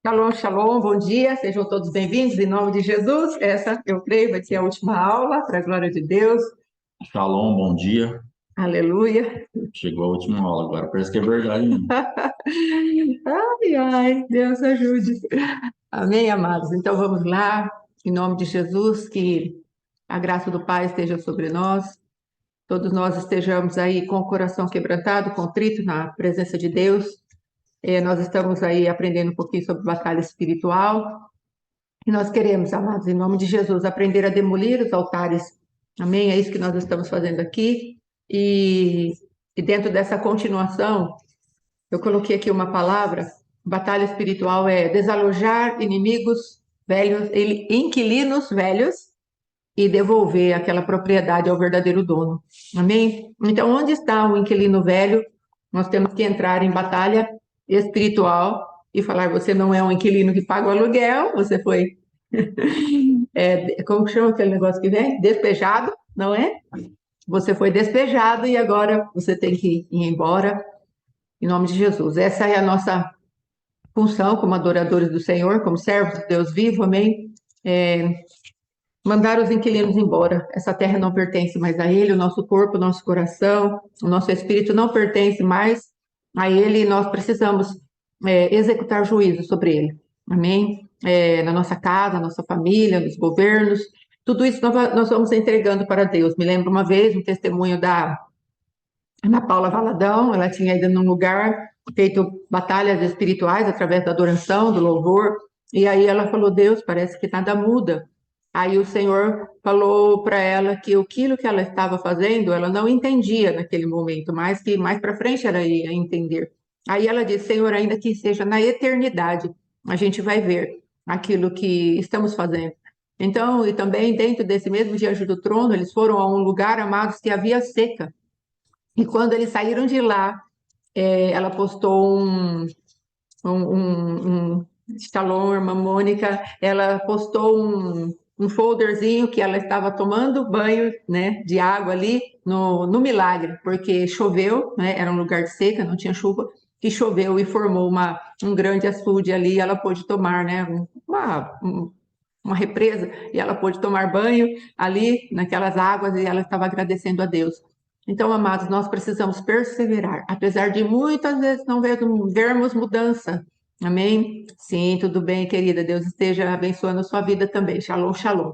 Shalom, shalom, bom dia, sejam todos bem-vindos em nome de Jesus. Essa, eu creio, vai ser a última aula, para a glória de Deus. Shalom, bom dia. Aleluia. Chegou a última aula agora, parece que é verdade mesmo. Ai, ai, Deus ajude. Amém, amados. Então vamos lá, em nome de Jesus, que a graça do Pai esteja sobre nós, todos nós estejamos aí com o coração quebrantado, contrito na presença de Deus. Nós estamos aí aprendendo um pouquinho sobre batalha espiritual. E nós queremos, amados, em nome de Jesus, aprender a demolir os altares. Amém? É isso que nós estamos fazendo aqui. E, e dentro dessa continuação, eu coloquei aqui uma palavra: batalha espiritual é desalojar inimigos velhos, inquilinos velhos e devolver aquela propriedade ao verdadeiro dono. Amém? Então, onde está o inquilino velho? Nós temos que entrar em batalha espiritual e falar: você não é um inquilino que paga o aluguel, você foi como que chama aquele negócio que vem? Despejado, não é? Você foi despejado e agora você tem que ir embora em nome de Jesus. Essa é a nossa função como adoradores do Senhor, como servos de Deus vivo, amém? É, mandar os inquilinos embora. Essa terra não pertence mais a ele, o nosso corpo, o nosso coração, o nosso espírito não pertence mais a ele e nós precisamos executar juízo sobre ele. Amém? Na nossa casa, na nossa família, nos governos, tudo isso nós vamos entregando para Deus. Me lembro uma vez um testemunho da Ana Paula Valadão, ela tinha ido num lugar feito batalhas espirituais através da adoração, do louvor, e aí ela falou: Deus, parece que nada muda. Aí o Senhor falou para ela que aquilo que ela estava fazendo, ela não entendia naquele momento, mas que mais para frente ela ia entender. Aí ela disse: Senhor, ainda que seja na eternidade, a gente vai ver aquilo que estamos fazendo. Então, e também dentro desse mesmo diante do trono, eles foram a um lugar, amados, que havia seca. E quando eles saíram de lá, ela postou um Shalom, irmã Mônica, ela postou um folderzinho que ela estava tomando banho, né, de água ali no Milagre, porque choveu, né, era um lugar de seca, não tinha chuva, e choveu e formou um grande açude ali, e ela pôde tomar, né, uma represa, e ela pôde tomar banho ali naquelas águas, e ela estava agradecendo a Deus. Então, amados, nós precisamos perseverar, apesar de muitas vezes não vermos mudança. Amém? Sim, tudo bem, querida. Deus esteja abençoando a sua vida também. Shalom, shalom.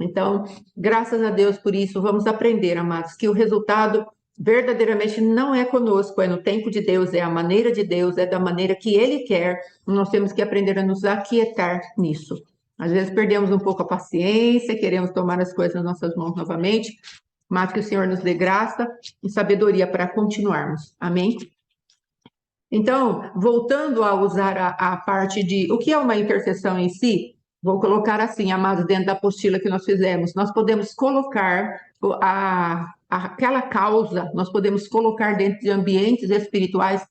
Então, graças a Deus por isso, vamos aprender, amados, que o resultado verdadeiramente não é conosco, é no tempo de Deus, é a maneira de Deus, é da maneira que Ele quer. Nós temos que aprender a nos aquietar nisso. Às vezes perdemos um pouco a paciência, queremos tomar as coisas nas nossas mãos novamente, mas que o Senhor nos dê graça e sabedoria para continuarmos. Amém? Então, voltando a usar a parte de o que é uma intercessão em si, vou colocar assim, amados, dentro da apostila que nós fizemos, nós podemos colocar aquela causa, nós podemos colocar dentro de ambientes espirituais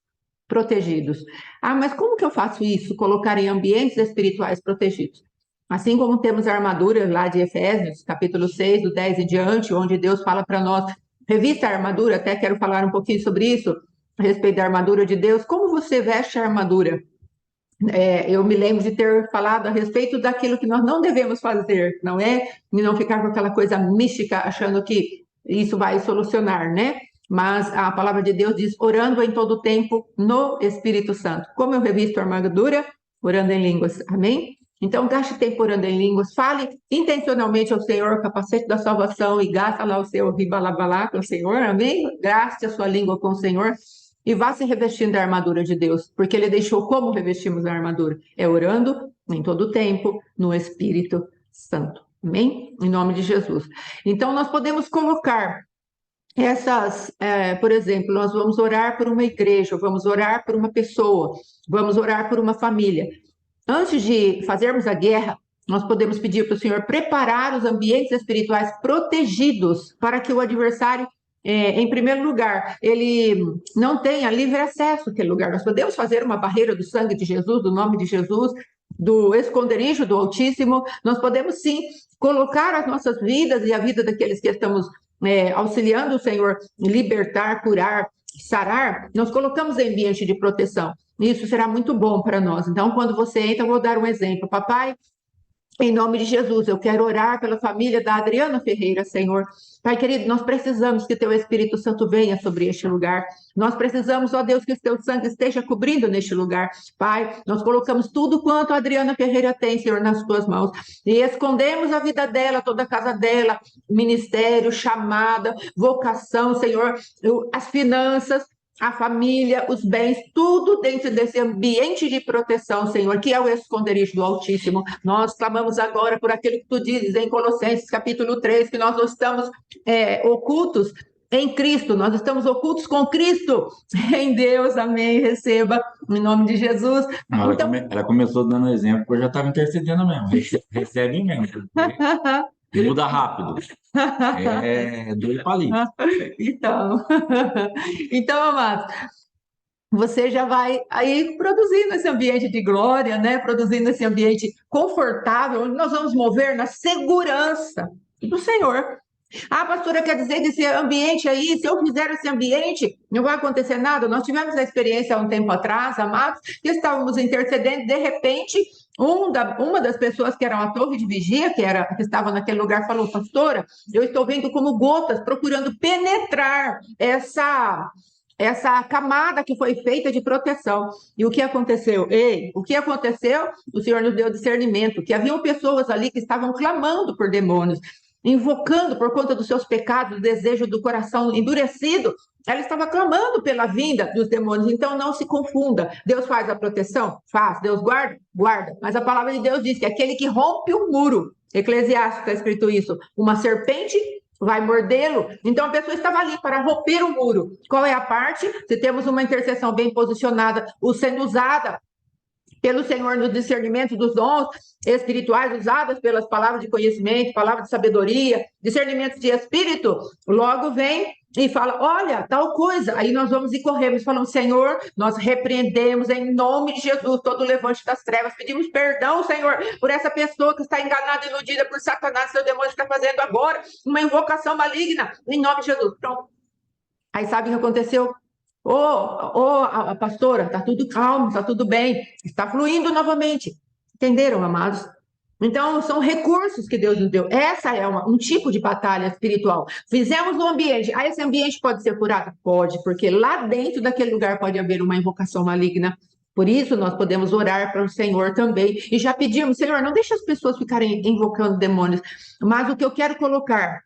protegidos. Ah, mas como que eu faço isso? Colocar em ambientes espirituais protegidos. Assim como temos a armadura lá de Efésios, capítulo 6, do 10 em diante, onde Deus fala para nós, revista a armadura, até quero falar um pouquinho sobre isso, a respeito da armadura de Deus. Como você veste a armadura? Eu me lembro de ter falado a respeito daquilo que nós não devemos fazer, não é? E não ficar com aquela coisa mística, achando que isso vai solucionar, né? Mas a palavra de Deus diz: orando em todo tempo no Espírito Santo. Como eu revisto a armadura? Orando em línguas. Amém? Então, gaste tempo orando em línguas, fale intencionalmente ao Senhor, o capacete da salvação, e gasta lá o seu ribalabalá com o Senhor, amém? Gaste a sua língua com o Senhor, e vá se revestindo da armadura de Deus, porque Ele deixou como revestimos a armadura. É orando em todo o tempo, no Espírito Santo. Amém? Em nome de Jesus. Então, nós podemos colocar por exemplo, nós vamos orar por uma igreja, vamos orar por uma pessoa, vamos orar por uma família. Antes de fazermos a guerra, nós podemos pedir para o Senhor preparar os ambientes espirituais protegidos para que o adversário, em primeiro lugar, ele não tenha livre acesso àquele lugar. Nós podemos fazer uma barreira do sangue de Jesus, do nome de Jesus, do esconderijo do Altíssimo. Nós podemos sim colocar as nossas vidas e a vida daqueles que estamos auxiliando o Senhor, libertar, curar, sarar, nós colocamos em ambiente de proteção. Isso será muito bom para nós. Então, quando você entra, eu vou dar um exemplo. Papai, em nome de Jesus, eu quero orar pela família da Adriana Ferreira, Senhor. Pai querido, nós precisamos que Teu Espírito Santo venha sobre este lugar. Nós precisamos, ó Deus, que o Teu sangue esteja cobrindo neste lugar. Pai, nós colocamos tudo quanto a Adriana Ferreira tem, Senhor, nas Tuas mãos. E escondemos a vida dela, toda a casa dela, ministério, chamada, vocação, Senhor, as finanças, a família, os bens, tudo dentro desse ambiente de proteção, Senhor, que é o esconderijo do Altíssimo. Nós clamamos agora por aquilo que Tu dizes em Colossenses, capítulo 3, que nós não estamos ocultos em Cristo, nós estamos ocultos com Cristo em Deus, amém, receba, em nome de Jesus. Então... ela começou dando exemplo, porque eu já estava intercedendo mesmo, recebe mesmo, muda rápido, dois palitos. Então, amados, você já vai aí produzindo esse ambiente de glória, né? Produzindo esse ambiente confortável, onde nós vamos mover na segurança do Senhor. Ah, pastora, quer dizer que esse ambiente aí, se eu fizer esse ambiente, não vai acontecer nada? Nós tivemos a experiência há um tempo atrás, amados, que estávamos intercedendo, de repente, uma das pessoas que era uma torre de vigia, que estava naquele lugar, falou, pastora, eu estou vendo como gotas procurando penetrar essa camada que foi feita de proteção. E o que aconteceu? O que aconteceu? O Senhor nos deu discernimento, que haviam pessoas ali que estavam clamando por demônios, invocando por conta dos seus pecados, o desejo do coração endurecido. Ela estava clamando pela vinda dos demônios. Então, não se confunda. Deus faz a proteção? Faz. Deus guarda? Guarda. Mas a palavra de Deus diz que aquele que rompe o muro, Eclesiastes está escrito isso, uma serpente vai mordê-lo. Então a pessoa estava ali para romper o muro. Qual é a parte? Se temos uma intercessão bem posicionada, sendo usada pelo Senhor no discernimento dos dons espirituais, usadas pelas palavras de conhecimento, palavras de sabedoria, discernimento de espírito, logo vem e fala, olha, tal coisa. Aí nós vamos e corremos, falamos, Senhor, nós repreendemos em nome de Jesus todo o levante das trevas, pedimos perdão, Senhor, por essa pessoa que está enganada, iludida por Satanás, seu demônio está fazendo agora uma invocação maligna, em nome de Jesus. Pronto. Aí sabe o que aconteceu? A pastora, está tudo calmo, está tudo bem, está fluindo novamente. Entenderam, amados? Então, são recursos que Deus nos deu. Essa é um tipo de batalha espiritual. Fizemos no ambiente. Esse ambiente pode ser curado? Pode, porque lá dentro daquele lugar pode haver uma invocação maligna. Por isso, nós podemos orar para o Senhor também. E já pedimos, Senhor, não deixe as pessoas ficarem invocando demônios. Mas o que eu quero colocar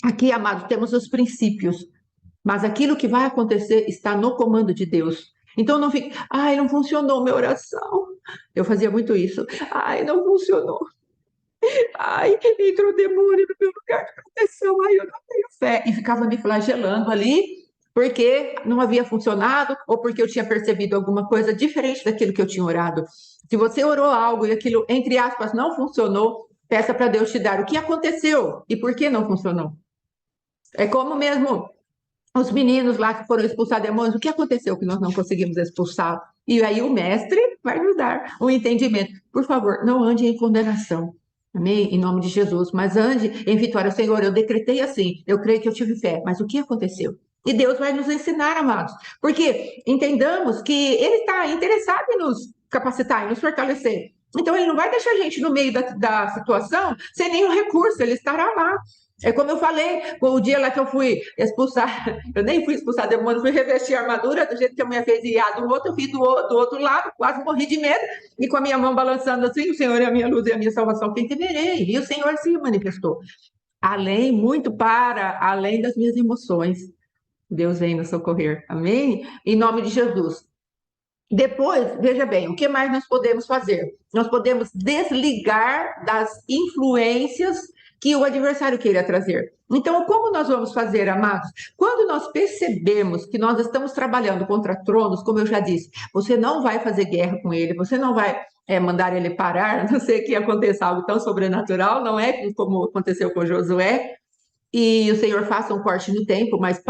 aqui, amados, temos os princípios. Mas aquilo que vai acontecer está no comando de Deus. Então não fique, não funcionou minha oração. Eu fazia muito isso. Não funcionou. Entrou demônio no meu lugar de proteção. Eu não tenho fé. E ficava me flagelando ali, porque não havia funcionado, ou porque eu tinha percebido alguma coisa diferente daquilo que eu tinha orado. Se você orou algo e aquilo, entre aspas, não funcionou, peça para Deus te dar o que aconteceu e por que não funcionou. É como mesmo os meninos lá que foram expulsar demônios, o que aconteceu que nós não conseguimos expulsar? E aí o mestre vai nos dar um entendimento. Por favor, não ande em condenação. Amém? Em nome de Jesus. Mas ande em vitória. Senhor, eu decretei assim. Eu creio que eu tive fé. Mas o que aconteceu? E Deus vai nos ensinar, amados. Porque entendamos que Ele está interessado em nos capacitar, em nos fortalecer. Então, Ele não vai deixar a gente no meio da situação sem nenhum recurso. Ele estará lá. É como eu falei, o dia lá que eu fui expulsar, eu nem fui expulsar demônio, fui revestir a armadura, do jeito que a mulher fez ir do outro, eu fiz do outro lado, quase morri de medo, e com a minha mão balançando assim, o Senhor é a minha luz e a minha salvação, quem temerei? E o Senhor se manifestou. Muito além das minhas emoções, Deus vem nos socorrer, amém? Em nome de Jesus. Depois, veja bem, o que mais nós podemos fazer? Nós podemos desligar das influências que o adversário queira trazer. Então, como nós vamos fazer, amados? Quando nós percebemos que nós estamos trabalhando contra tronos, como eu já disse, você não vai fazer guerra com ele, você não vai mandar ele parar, a não ser que aconteça algo tão sobrenatural, não é como aconteceu com Josué, e o Senhor faça um corte no tempo, mas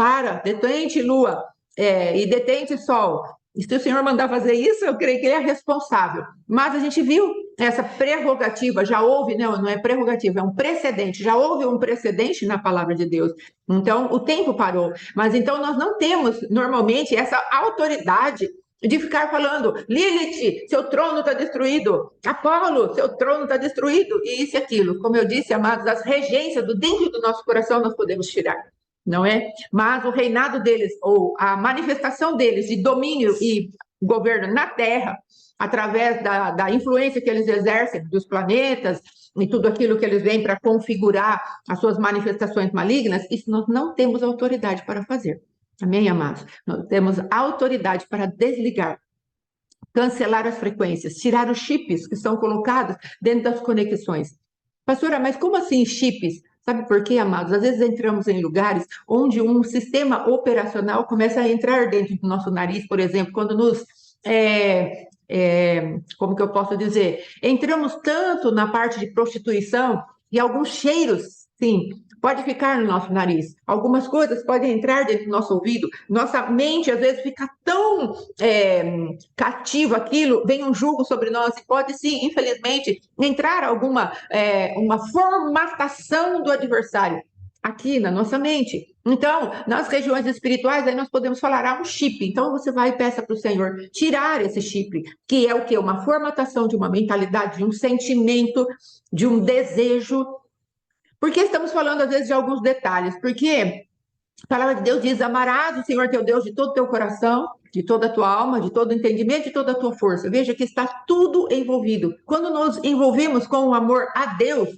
detente lua, e detente sol. E se o Senhor mandar fazer isso, eu creio que ele é responsável. Mas a gente viu essa prerrogativa, já houve, não é prerrogativa, é um precedente, já houve um precedente na palavra de Deus. Então, o tempo parou. Mas então nós não temos, normalmente, essa autoridade de ficar falando, Lilith, seu trono está destruído, Apolo, seu trono está destruído, e isso e aquilo. Como eu disse, amados, as regências do dentro do nosso coração nós podemos tirar, não é? Mas o reinado deles, ou a manifestação deles de domínio e governo na Terra, através da influência que eles exercem dos planetas e tudo aquilo que eles vêm para configurar as suas manifestações malignas, isso nós não temos autoridade para fazer. Amém, amados? Nós temos autoridade para desligar, cancelar as frequências, tirar os chips que são colocados dentro das conexões. Pastora, mas como assim chips? Sabe por quê, amados? Às vezes entramos em lugares onde um sistema operacional começa a entrar dentro do nosso nariz, por exemplo, quando nos como que eu posso dizer? Entramos tanto na parte de prostituição e alguns cheiros, sim, pode ficar no nosso nariz. Algumas coisas podem entrar dentro do nosso ouvido. Nossa mente, às vezes, fica tão cativa aquilo, vem um julgo sobre nós e pode, sim, infelizmente, entrar alguma uma formatação do adversário aqui na nossa mente. Então, nas regiões espirituais, aí nós podemos falar, um chip. Então, você vai e peça para o Senhor tirar esse chip, que é o quê? Uma formatação de uma mentalidade, de um sentimento, de um desejo. Por que estamos falando, às vezes, de alguns detalhes? Porque a palavra de Deus diz, amarás o Senhor teu Deus de todo o teu coração, de toda a tua alma, de todo o entendimento, de toda a tua força. Veja que está tudo envolvido. Quando nos envolvemos com o amor a Deus,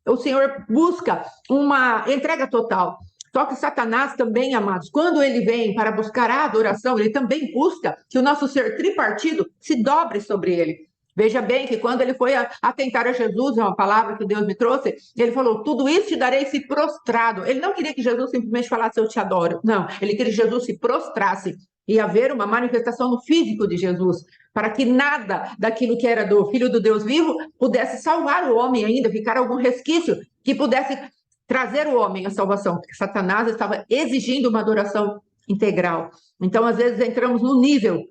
o Senhor busca uma entrega total. Só que Satanás também, amados, quando ele vem para buscar a adoração, ele também busca que o nosso ser tripartido se dobre sobre ele. Veja bem que quando ele foi atentar a Jesus, é uma palavra que Deus me trouxe, ele falou, tudo isso te darei se prostrado. Ele não queria que Jesus simplesmente falasse, eu te adoro. Não, ele queria que Jesus se prostrasse. Ia haver uma manifestação no físico de Jesus, para que nada daquilo que era do Filho do Deus vivo pudesse salvar o homem ainda, ficar algum resquício que pudesse trazer o homem à salvação, porque Satanás estava exigindo uma adoração integral. Então, às vezes, entramos no nível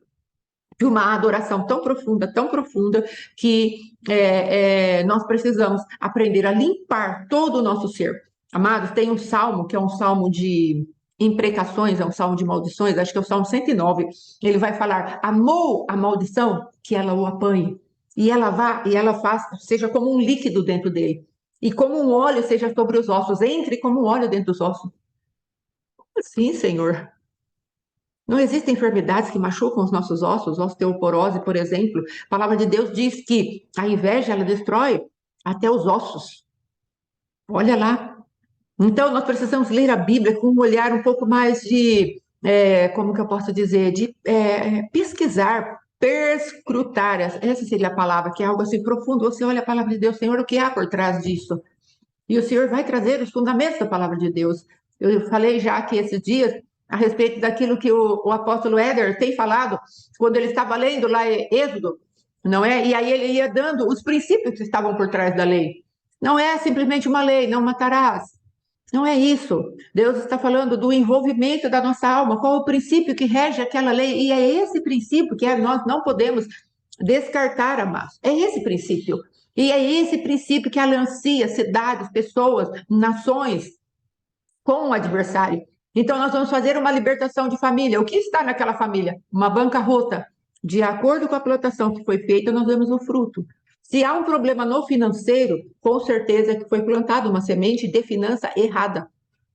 de uma adoração tão profunda, que nós precisamos aprender a limpar todo o nosso ser. Amados, tem um salmo, que é um salmo de imprecações, é um salmo de maldições, acho que é o salmo 109, ele vai falar, amou a maldição, que ela o apanhe, e ela vá, e ela faça, seja como um líquido dentro dele, e como um óleo seja sobre os ossos, entre como um óleo dentro dos ossos. Sim, Senhor. Não existem enfermidades que machucam os nossos ossos, osteoporose, por exemplo. A palavra de Deus diz que a inveja, ela destrói até os ossos. Olha lá. Então, nós precisamos ler a Bíblia com um olhar um pouco mais de, como que eu posso dizer, de pesquisar, perscrutar, essa seria a palavra, que é algo assim profundo. Você olha a palavra de Deus, Senhor, o que há por trás disso? E o Senhor vai trazer os fundamentos da palavra de Deus. Eu falei já aqui esses dias a respeito daquilo que o apóstolo Éder tem falado, quando ele estava lendo lá Êxodo, não é? E aí ele ia dando os princípios que estavam por trás da lei. Não é simplesmente uma lei, não matarás. Não é isso. Deus está falando do envolvimento da nossa alma, qual o princípio que rege aquela lei, e é esse princípio que nós não podemos descartar, amados. É esse princípio. E é esse princípio que alancia cidades, pessoas, nações com o adversário. Então, nós vamos fazer uma libertação de família. O que está naquela família? Uma bancarrota. De acordo com a plantação que foi feita, nós vemos o fruto. Se há um problema no financeiro, com certeza que foi plantada uma semente de finança errada,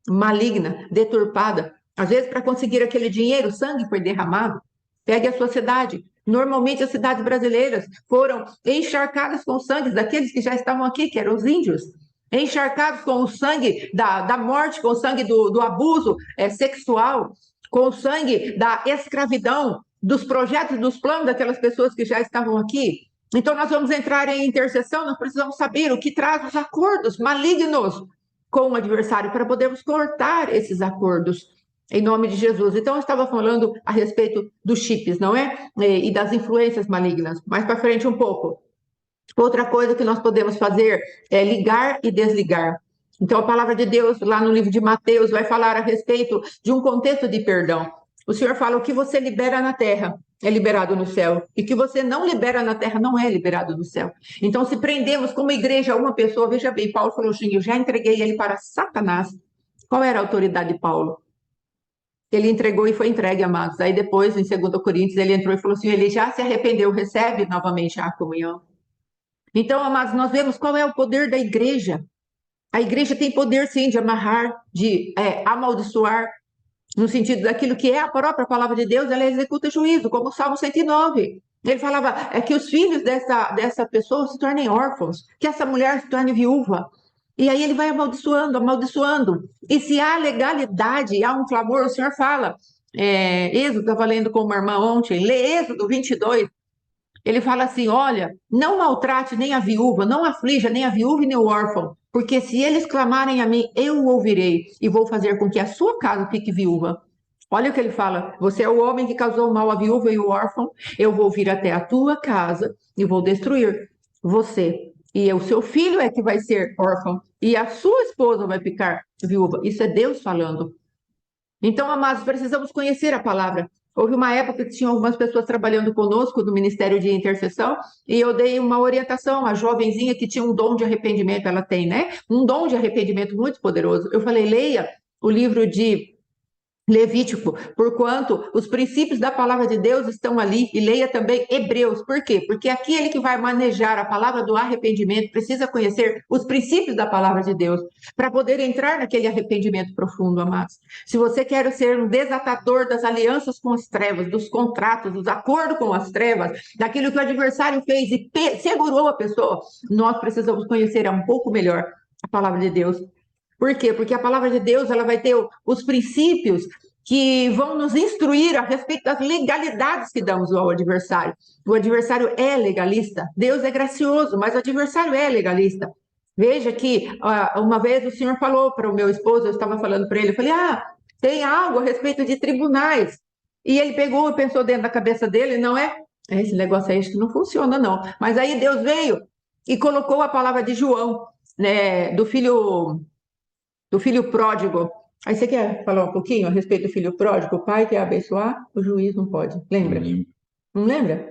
maligna, deturpada. Às vezes, para conseguir aquele dinheiro, sangue foi derramado. Pegue a sua cidade. Normalmente, as cidades brasileiras foram encharcadas com sangue daqueles que já estavam aqui, que eram os índios. Encharcados com o sangue da morte, com o sangue do abuso sexual, com o sangue da escravidão, dos projetos, dos planos daquelas pessoas que já estavam aqui. Então, nós vamos entrar em intercessão, nós precisamos saber o que traz os acordos malignos com o adversário, para podermos cortar esses acordos, em nome de Jesus. Então, eu estava falando a respeito dos chips, não é? E das influências malignas. Mais para frente um pouco. Outra coisa que nós podemos fazer é ligar e desligar. Então, a palavra de Deus, lá no livro de Mateus, vai falar a respeito de um contexto de perdão. O Senhor fala: o que você libera na terra é liberado no céu, e o que você não libera na terra não é liberado no céu. Então, se prendemos como igreja uma pessoa, veja bem, Paulo falou assim: eu já entreguei ele para Satanás. Qual era a autoridade de Paulo? Ele entregou e foi entregue, amados. Aí depois, em 2 Coríntios, ele entrou e falou assim: ele já se arrependeu, recebe novamente a comunhão. Então, amados, nós vemos qual é o poder da igreja. A igreja tem poder, sim, de amarrar, de amaldiçoar, no sentido daquilo que é a própria palavra de Deus, ela executa juízo, como o Salmo 109. Ele falava que os filhos dessa pessoa se tornem órfãos, que essa mulher se torne viúva. E aí ele vai amaldiçoando, amaldiçoando. E se há legalidade, há um clamor, o Senhor fala, Êxodo, estava lendo com uma irmã ontem, lê Êxodo 22, ele fala assim: olha, não maltrate nem a viúva, não aflija nem a viúva e nem o órfão, porque se eles clamarem a mim, eu o ouvirei e vou fazer com que a sua casa fique viúva. Olha o que ele fala: você é o homem que causou mal à viúva e o órfão, eu vou vir até a tua casa e vou destruir você. E o seu filho é que vai ser órfão, e a sua esposa vai ficar viúva. Isso é Deus falando. Então, amados, precisamos conhecer a palavra. Houve uma época que tinha algumas pessoas trabalhando conosco no Ministério de Intercessão e eu dei uma orientação, uma jovenzinha que tinha um dom de arrependimento, ela tem, né? Um dom de arrependimento muito poderoso. Eu falei: leia o livro de Levítico, porquanto os princípios da palavra de Deus estão ali, e leia também Hebreus. Por quê? Porque aquele que vai manejar a palavra do arrependimento precisa conhecer os princípios da palavra de Deus para poder entrar naquele arrependimento profundo, amados. Se você quer ser um desatador das alianças com as trevas, dos contratos, dos acordos com as trevas, daquilo que o adversário fez e segurou a pessoa, nós precisamos conhecer um pouco melhor a palavra de Deus. Por quê? Porque a palavra de Deus ela vai ter os princípios que vão nos instruir a respeito das legalidades que damos ao adversário. O adversário é legalista, Deus é gracioso, mas o adversário é legalista. Veja que uma vez o Senhor falou para o meu esposo, eu estava falando para ele, eu falei: tem algo a respeito de tribunais. E ele pegou e pensou dentro da cabeça dele: não é? Esse negócio aí acho que não funciona, não. Mas aí Deus veio e colocou a palavra de João, né, do filho pródigo. Aí você quer falar um pouquinho a respeito do filho pródigo? O pai quer abençoar, o juiz não pode. Lembra? Não lembra?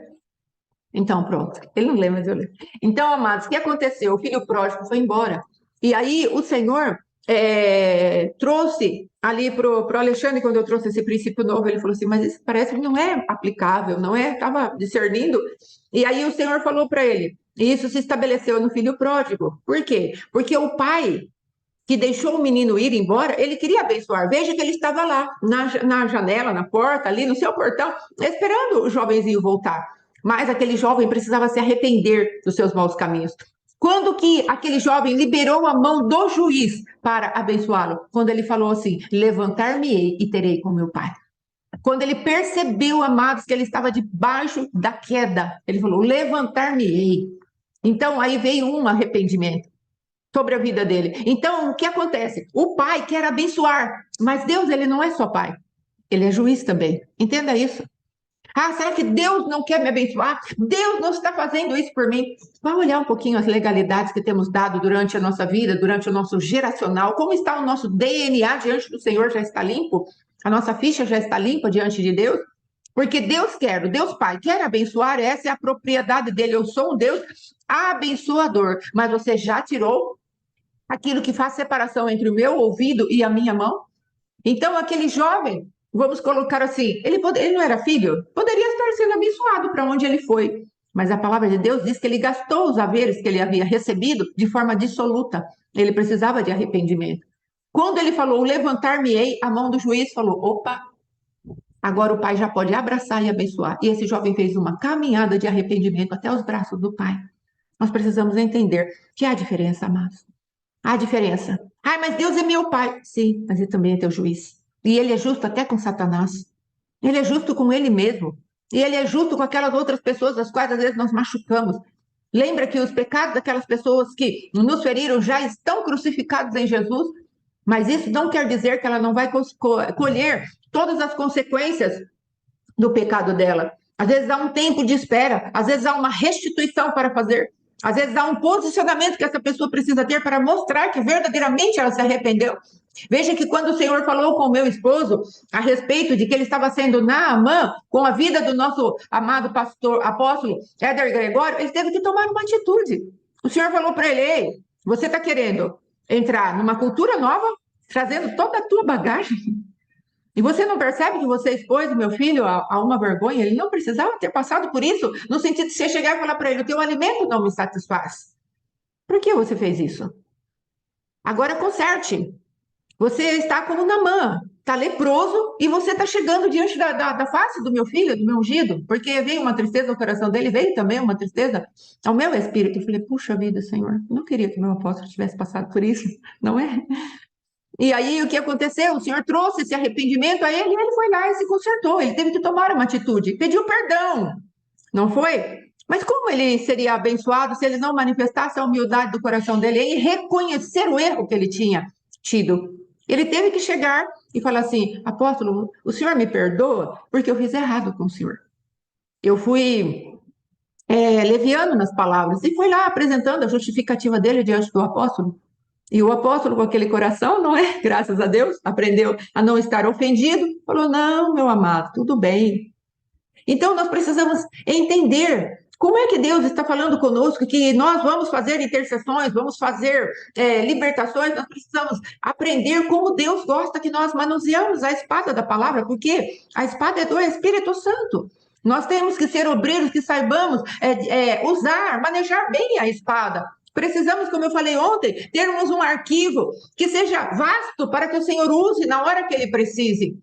Então, pronto. Ele não lembra, mas eu lembro. Então, amados, o que aconteceu? O filho pródigo foi embora. E aí o Senhor trouxe ali para o Alexandre, quando eu trouxe esse princípio novo, ele falou assim: mas isso parece que não é aplicável, não é? Estava discernindo. E aí o Senhor falou para ele, e isso se estabeleceu no filho pródigo. Por quê? Porque o pai que deixou o menino ir embora, ele queria abençoar. Veja que ele estava lá, na janela, na porta, ali no seu portão, esperando o jovenzinho voltar. Mas aquele jovem precisava se arrepender dos seus maus caminhos. Quando que aquele jovem liberou a mão do juiz para abençoá-lo? Quando ele falou assim: levantar-me-ei e terei com meu pai. Quando ele percebeu, amados, que ele estava debaixo da queda, ele falou: levantar-me-ei. Então aí veio um arrependimento sobre a vida dele. Então, o que acontece? O pai quer abençoar, mas Deus, ele não é só pai, ele é juiz também. Entenda isso. Será que Deus não quer me abençoar? Deus não está fazendo isso por mim? Vai olhar um pouquinho as legalidades que temos dado durante a nossa vida, durante o nosso geracional, como está o nosso DNA diante do Senhor, já está limpo? A nossa ficha já está limpa diante de Deus? Porque Deus quer, o Deus Pai quer abençoar, essa é a propriedade dele. Eu sou um Deus abençoador, mas você já tirou aquilo que faz separação entre o meu ouvido e a minha mão? Então, aquele jovem, vamos colocar assim, ele não era filho? Poderia estar sendo abençoado para onde ele foi. Mas a palavra de Deus diz que ele gastou os haveres que ele havia recebido de forma dissoluta. Ele precisava de arrependimento. Quando ele falou, levantar-me-ei, a mão do juiz falou: opa, agora o pai já pode abraçar e abençoar. E esse jovem fez uma caminhada de arrependimento até os braços do pai. Nós precisamos entender que há diferença, amados. Há diferença. Mas Deus é meu pai. Sim, mas ele também é teu juiz. E ele é justo até com Satanás. Ele é justo com ele mesmo. E ele é justo com aquelas outras pessoas as quais às vezes nós machucamos. Lembra que os pecados daquelas pessoas que nos feriram já estão crucificados em Jesus? Mas isso não quer dizer que ela não vai colher todas as consequências do pecado dela. Às vezes há um tempo de espera, às vezes há uma restituição para fazer. Às vezes há um posicionamento que essa pessoa precisa ter para mostrar que verdadeiramente ela se arrependeu. Veja que quando o Senhor falou com o meu esposo a respeito de que ele estava sendo Naamã com a vida do nosso amado pastor, apóstolo Éder Gregório, ele teve que tomar uma atitude. O Senhor falou para ele: ei, você está querendo entrar numa cultura nova, trazendo toda a tua bagagem? E você não percebe que você expôs o meu filho a uma vergonha? Ele não precisava ter passado por isso, no sentido de você chegar e falar para ele: o teu alimento não me satisfaz. Por que você fez isso? Agora conserte. Você está como Naamã, está leproso e você está chegando diante da face do meu filho, do meu ungido, porque veio uma tristeza no coração dele, veio também uma tristeza ao meu espírito. Eu falei: puxa vida, Senhor, não queria que meu apóstolo tivesse passado por isso, não é? E aí o que aconteceu? O Senhor trouxe esse arrependimento a ele e ele foi lá e se consertou. Ele teve que tomar uma atitude, pediu perdão, não foi? Mas como ele seria abençoado se ele não manifestasse a humildade do coração dele em reconhecer o erro que ele tinha tido? Ele teve que chegar e falar assim: apóstolo, o senhor me perdoa porque eu fiz errado com o senhor. Eu fui leviano nas palavras. E foi lá apresentando a justificativa dele diante do apóstolo. E o apóstolo, com aquele coração, não é? Graças a Deus, aprendeu a não estar ofendido. Falou: não, meu amado, tudo bem. Então, nós precisamos entender como é que Deus está falando conosco, que nós vamos fazer intercessões, vamos fazer libertações, nós precisamos aprender como Deus gosta que nós manuseamos a espada da palavra, porque a espada é do Espírito Santo. Nós temos que ser obreiros que saibamos usar, manejar bem a espada. Precisamos, como eu falei ontem, termos um arquivo que seja vasto para que o Senhor use na hora que ele precise.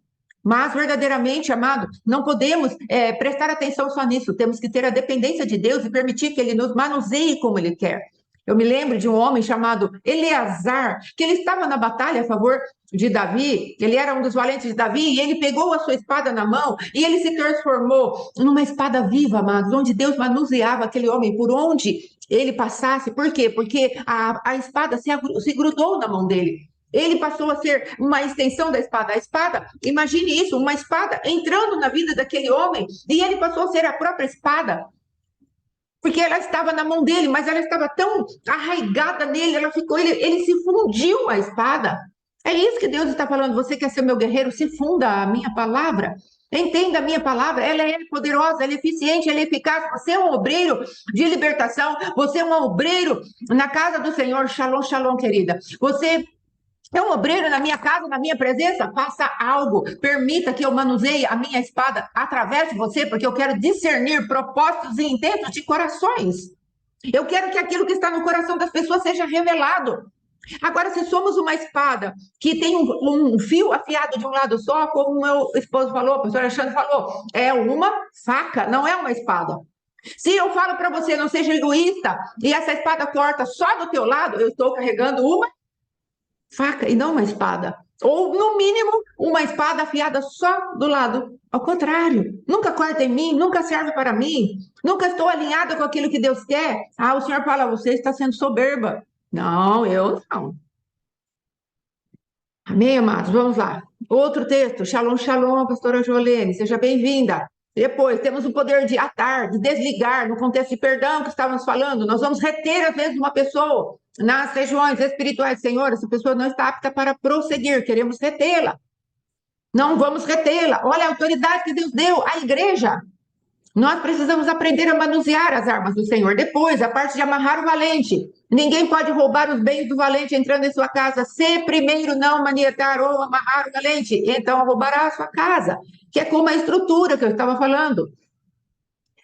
Mas, verdadeiramente, amado, não podemos prestar atenção só nisso. Temos que ter a dependência de Deus e permitir que Ele nos manuseie como Ele quer. Eu me lembro de um homem chamado Eleazar, que ele estava na batalha a favor de Davi, ele era um dos valentes de Davi, e ele pegou a sua espada na mão, e ele se transformou numa espada viva, amados, onde Deus manuseava aquele homem por onde ele passasse. Por quê? Porque a espada se grudou na mão dele. Ele passou a ser uma extensão da espada. A espada, imagine isso, uma espada entrando na vida daquele homem, e ele passou a ser a própria espada. Porque ela estava na mão dele, mas ela estava tão arraigada nele, ele se fundiu a espada. É isso que Deus está falando. Você quer ser meu guerreiro? Se funda a minha palavra. Entenda a minha palavra, ela é poderosa, ela é eficiente, ela é eficaz. Você é um obreiro de libertação, você é um obreiro na casa do Senhor. Shalom, shalom, querida. Você é um obreiro na minha casa, na minha presença, faça algo, permita que eu manuseie a minha espada através de você, porque eu quero discernir propósitos e intentos de corações. Eu quero que aquilo que está no coração das pessoas seja revelado. Agora, se somos uma espada que tem um fio afiado de um lado só, como o meu esposo falou, o pastor Alexandre falou, é uma faca, não é uma espada. Se eu falo para você, não seja egoísta, e essa espada corta só do teu lado, eu estou carregando uma faca e não uma espada. Ou, no mínimo, uma espada afiada só do lado. Ao contrário, nunca corta em mim, nunca serve para mim, nunca estou alinhada com aquilo que Deus quer. Ah, o Senhor fala: você está sendo soberba. Não, eu não. Amém, amados? Vamos lá. Outro texto. Shalom, shalom, pastora Jolene. Seja bem-vinda. Depois, temos o poder de atar, de desligar, no contexto de perdão que estávamos falando. Nós vamos reter, às vezes, uma pessoa nas regiões espirituais. Senhor, essa pessoa não está apta para prosseguir, queremos retê-la. Não vamos retê-la. Olha a autoridade que Deus deu à igreja. Nós precisamos aprender a manusear as armas do Senhor. Depois, a parte de amarrar o valente. Ninguém pode roubar os bens do valente entrando em sua casa, se primeiro não manietar ou amarrar o valente. Então, roubará a sua casa, que é como a estrutura que eu estava falando.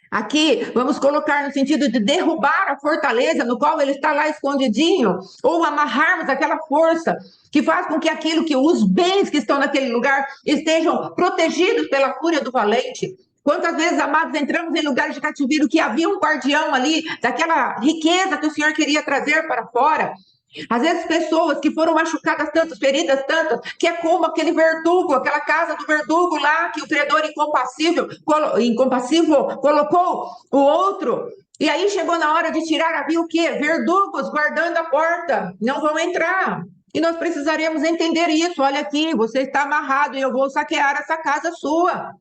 Aqui, vamos colocar no sentido de derrubar a fortaleza no qual ele está lá escondidinho, ou amarrarmos aquela força que faz com que aquilo que os bens que estão naquele lugar estejam protegidos pela fúria do valente. Quantas vezes, amados, entramos em lugares de cativeiro que havia um guardião ali daquela riqueza que o Senhor queria trazer para fora. Às vezes pessoas que foram machucadas tantas, feridas tantas, que é como aquele verdugo, aquela casa do verdugo lá, que o credor incompassivo colocou o outro, e aí chegou na hora de tirar, havia o quê? Verdugos guardando a porta, não vão entrar. E nós precisaremos entender isso. Olha aqui, você está amarrado e eu vou saquear essa casa sua.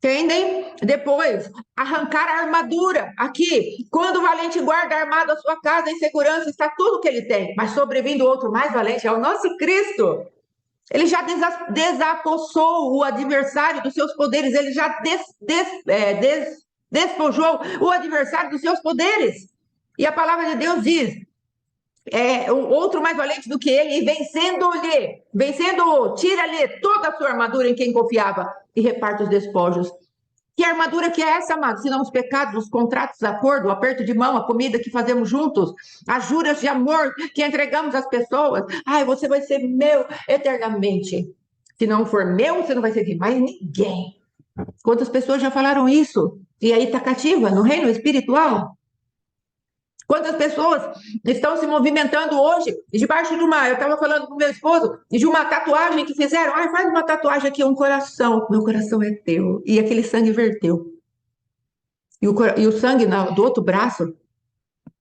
Entendem? Depois, arrancar a armadura. Aqui, quando o valente guarda armado a sua casa em segurança, está tudo que ele tem. Mas sobrevindo outro mais valente, é o nosso Cristo. Ele já desapossou o adversário dos seus poderes, ele já despojou o adversário dos seus poderes. E a palavra de Deus diz: o outro mais valente do que ele, e vencendo-o, tira-lhe toda a sua armadura em quem confiava e reparte os despojos. Que armadura que é essa, amado? Se não os pecados, os contratos, acordo, o aperto de mão, a comida que fazemos juntos, as juras de amor que entregamos às pessoas. Ai, você vai ser meu eternamente. Se não for meu, você não vai ser de mais ninguém. Quantas pessoas já falaram isso? E aí está cativa no reino espiritual? Quantas pessoas estão se movimentando hoje debaixo de uma... Eu estava falando com meu esposo de uma tatuagem que fizeram. Ai, faz uma tatuagem aqui, um coração. Meu coração é teu. E aquele sangue verteu. E o sangue do outro braço,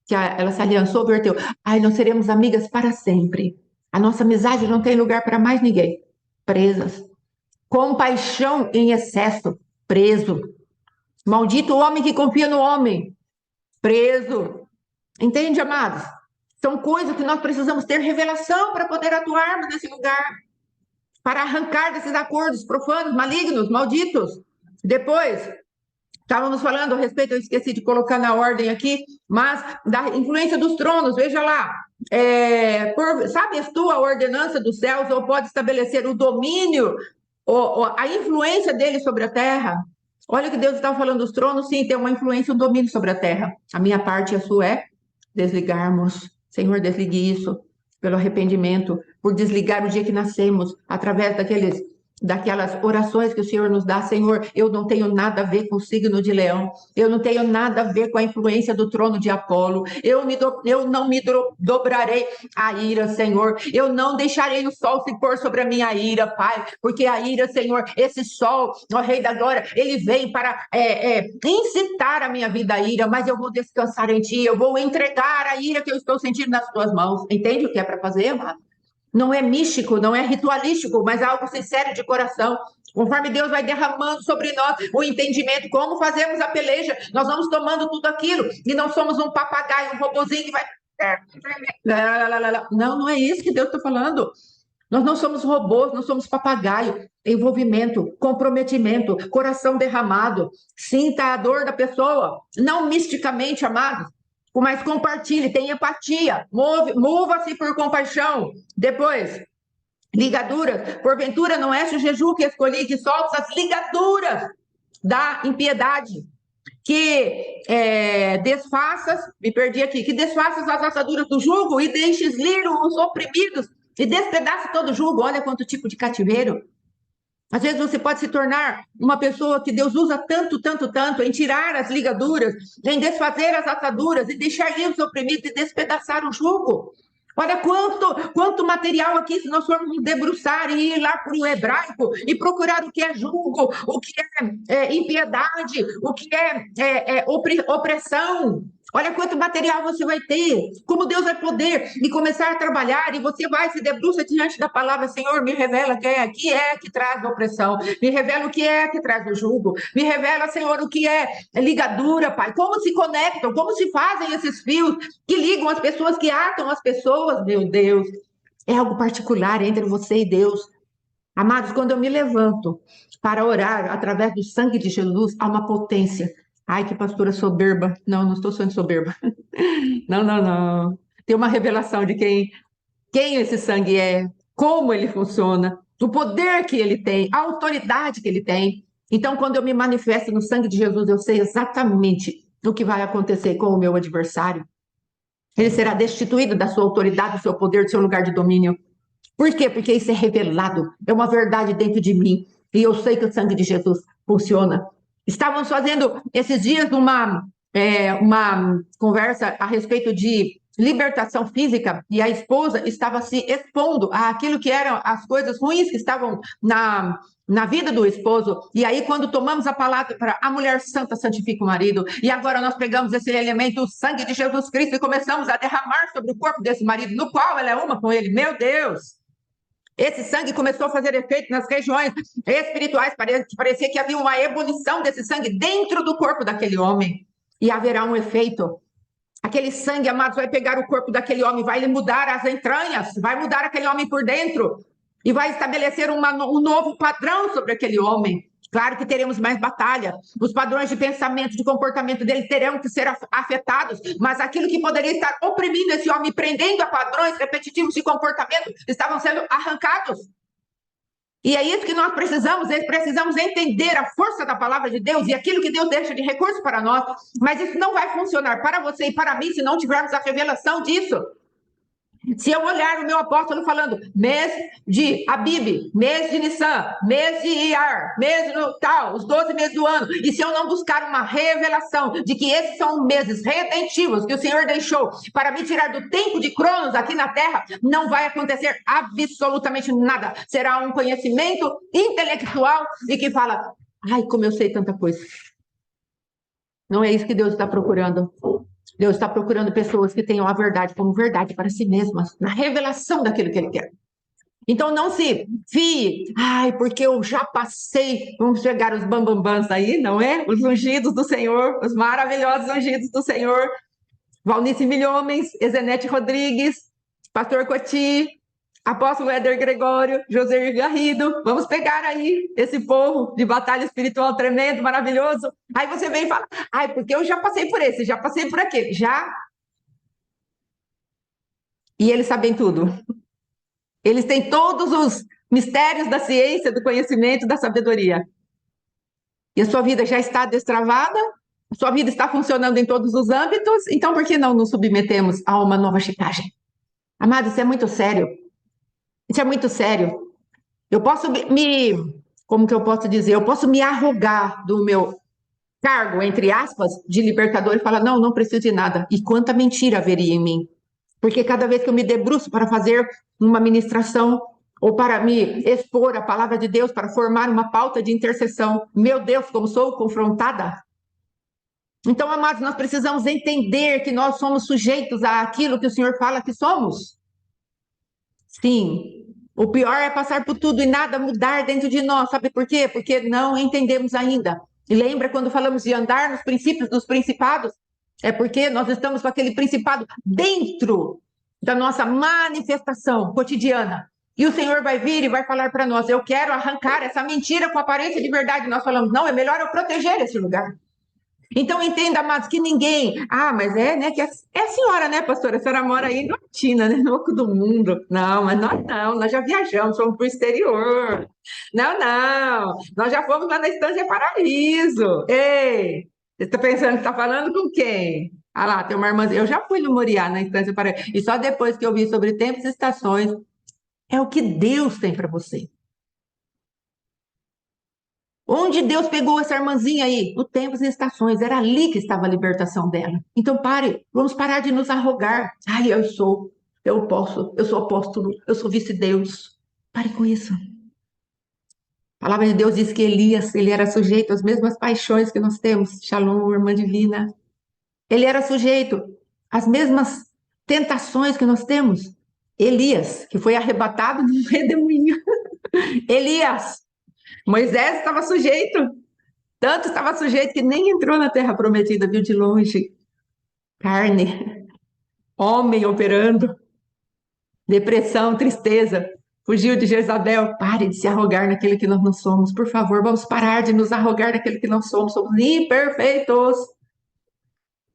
que ela se aliançou, verteu. Ai, nós seremos amigas para sempre. A nossa amizade não tem lugar para mais ninguém. Presas. Compaixão em excesso. Preso. Maldito o homem que confia no homem. Preso. Entende, amados? São coisas que nós precisamos ter revelação para poder atuarmos nesse lugar, para arrancar desses acordos profanos, malignos, malditos. Depois, estávamos falando a respeito, eu esqueci de colocar na ordem aqui, mas da influência dos tronos, veja lá. Sabes tu a ordenança dos céus, ou pode estabelecer o domínio, a influência dele sobre a terra? Olha o que Deus estava falando dos tronos, sim, tem uma influência, um domínio sobre a terra. A minha parte e a sua é desligarmos. Senhor, desligue isso pelo arrependimento, por desligar o dia que nascemos, através daquelas orações que o Senhor nos dá. Senhor, eu não tenho nada a ver com o signo de Leão, eu não tenho nada a ver com a influência do trono de Apolo, eu não me dobrarei à ira, Senhor, eu não deixarei o sol se pôr sobre a minha ira, Pai, porque a ira, Senhor, esse sol, ó Rei da Glória, ele vem para incitar a minha vida à ira, mas eu vou descansar em Ti, eu vou entregar a ira que eu estou sentindo nas Tuas mãos. Entende o que é para fazer, amado? Não é místico, não é ritualístico, mas é algo sincero de coração. Conforme Deus vai derramando sobre nós o entendimento, como fazemos a peleja, nós vamos tomando tudo aquilo, e não somos um papagaio, um robozinho que vai... Não, não é isso que Deus está falando. Nós não somos robôs, não somos papagaio. Envolvimento, comprometimento, coração derramado. Sinta a dor da pessoa, não misticamente, amado, mas compartilhe, tenha empatia, mova-se por compaixão. Depois, ligaduras. Porventura não é o jejum que escolhi, que solta as ligaduras da impiedade, que desfaças, me perdi aqui, que desfaças as assaduras do jugo e deixes livres os oprimidos e despedaça todo o jugo. Olha quanto tipo de cativeiro. Às vezes você pode se tornar uma pessoa que Deus usa tanto, tanto, tanto em tirar as ligaduras, em desfazer as ataduras e deixar ir os oprimidos e despedaçar o jugo. Olha quanto material aqui, se nós formos nos debruçar e ir lá para o hebraico e procurar o que é jugo, o que é impiedade, o que é opressão. Olha quanto material você vai ter, como Deus vai poder e começar a trabalhar, e você vai se debruça diante da palavra. Senhor, me revela que é que traz a opressão, me revela o que é que traz o jugo, me revela, Senhor, o que é ligadura, Pai, como se conectam, como se fazem esses fios que ligam as pessoas, que atam as pessoas. Meu Deus, é algo particular entre você e Deus. Amados, quando eu me levanto para orar através do sangue de Jesus, há uma potência. Ai, que pastora soberba. Não, não estou sendo soberba. Não, não, não. Tem uma revelação de quem esse sangue é, como ele funciona, o poder que ele tem, a autoridade que ele tem. Então, quando eu me manifesto no sangue de Jesus, eu sei exatamente o que vai acontecer com o meu adversário. Ele será destituído da sua autoridade, do seu poder, do seu lugar de domínio. Por quê? Porque isso é revelado, é uma verdade dentro de mim. E eu sei que o sangue de Jesus funciona. Estávamos fazendo esses dias uma conversa a respeito de libertação física, e a esposa estava se expondo àquilo que eram as coisas ruins que estavam na vida do esposo. E aí, quando tomamos a palavra para a mulher santa santifica o marido, e agora nós pegamos esse elemento, o sangue de Jesus Cristo, e começamos a derramar sobre o corpo desse marido, no qual ela é uma com ele. Meu Deus! Esse sangue começou a fazer efeito nas regiões espirituais, parecia que havia uma ebulição desse sangue dentro do corpo daquele homem. E haverá um efeito. Aquele sangue, amados, vai pegar o corpo daquele homem, vai lhe mudar as entranhas, vai mudar aquele homem por dentro e vai estabelecer um novo padrão sobre aquele homem. Claro que teremos mais batalha, os padrões de pensamento, de comportamento dele terão que ser afetados, mas aquilo que poderia estar oprimindo esse homem, prendendo a padrões repetitivos de comportamento, estavam sendo arrancados. E é isso que nós precisamos entender a força da palavra de Deus e aquilo que Deus deixa de recurso para nós, mas isso não vai funcionar para você e para mim se não tivermos a revelação disso. Se eu olhar o meu apóstolo falando mês de Abib, mês de Nissan, mês de Iyar, mês de tal, os 12 meses do ano, e se eu não buscar uma revelação de que esses são meses redentivos que o Senhor deixou para me tirar do tempo de Cronos aqui na Terra, não vai acontecer absolutamente nada. Será um conhecimento intelectual e que fala, ai, como eu sei tanta coisa. Não é isso que Deus está procurando. Deus está procurando pessoas que tenham a verdade como verdade para si mesmas, na revelação daquilo que Ele quer. Então não se fie, ai, porque eu já passei, vamos chegar os bambambãs aí, não é? Os ungidos do Senhor, os maravilhosos ungidos do Senhor, Valnice Milhomens, Ezenete Rodrigues, Pastor Coti, Apóstolo Éder Gregório, José Garrido, vamos pegar aí esse povo de batalha espiritual tremendo, maravilhoso. Aí você vem e fala, ai, porque eu já passei por esse, já passei por aquele, já. E eles sabem tudo. Eles têm todos os mistérios da ciência, do conhecimento, da sabedoria. E a sua vida já está destravada, a sua vida está funcionando em todos os âmbitos, então por que não nos submetemos a uma nova checagem? Amado, isso é muito sério. Isso é muito sério. Eu posso como que eu posso dizer? Eu posso me arrogar do meu cargo, entre aspas, de libertador e falar, não preciso de nada. E quanta mentira haveria em mim. Porque cada vez que eu me debruço para fazer uma ministração ou para me expor a palavra de Deus, para formar uma pauta de intercessão, meu Deus, como sou confrontada. Então, amados, nós precisamos entender que nós somos sujeitos àquilo que o Senhor fala que somos. Sim, o pior é passar por tudo e nada mudar dentro de nós. Sabe por quê? Porque não entendemos ainda. E lembra quando falamos de andar nos princípios dos principados? É porque nós estamos com aquele principado dentro da nossa manifestação cotidiana. E o Senhor vai vir e vai falar para nós, eu quero arrancar essa mentira com aparência de verdade. Nós falamos, não, é melhor eu proteger esse lugar. Então, entenda, amados, que ninguém... mas né, que é a senhora, né, pastora? A senhora mora aí em Latina, né, no oco do mundo. Não, mas nós já viajamos, fomos para o exterior. Não, nós já fomos lá na Estância Paraíso. Ei, você está pensando que está falando com quem? Ah lá, tem uma irmãzinha. Eu já fui no Moriá, na Estância Paraíso. E só depois que eu vi sobre tempos e estações, é o que Deus tem para você. Onde Deus pegou essa irmãzinha aí? No tempos e estações. Era ali que estava a libertação dela. Então vamos parar de nos arrogar. Ai, eu posso, eu sou apóstolo, eu sou vice-deus. Pare com isso. A palavra de Deus diz que Elias, ele era sujeito às mesmas paixões que nós temos. Shalom, irmã divina. Ele era sujeito às mesmas tentações que nós temos. Elias, que foi arrebatado no redemoinho. Elias. Moisés estava sujeito, tanto estava sujeito que nem entrou na terra prometida, viu de longe. Carne, homem operando, depressão, tristeza, fugiu de Jezabel. Pare de se arrogar naquilo que nós não somos, por favor, vamos parar de nos arrogar naquilo que não somos imperfeitos.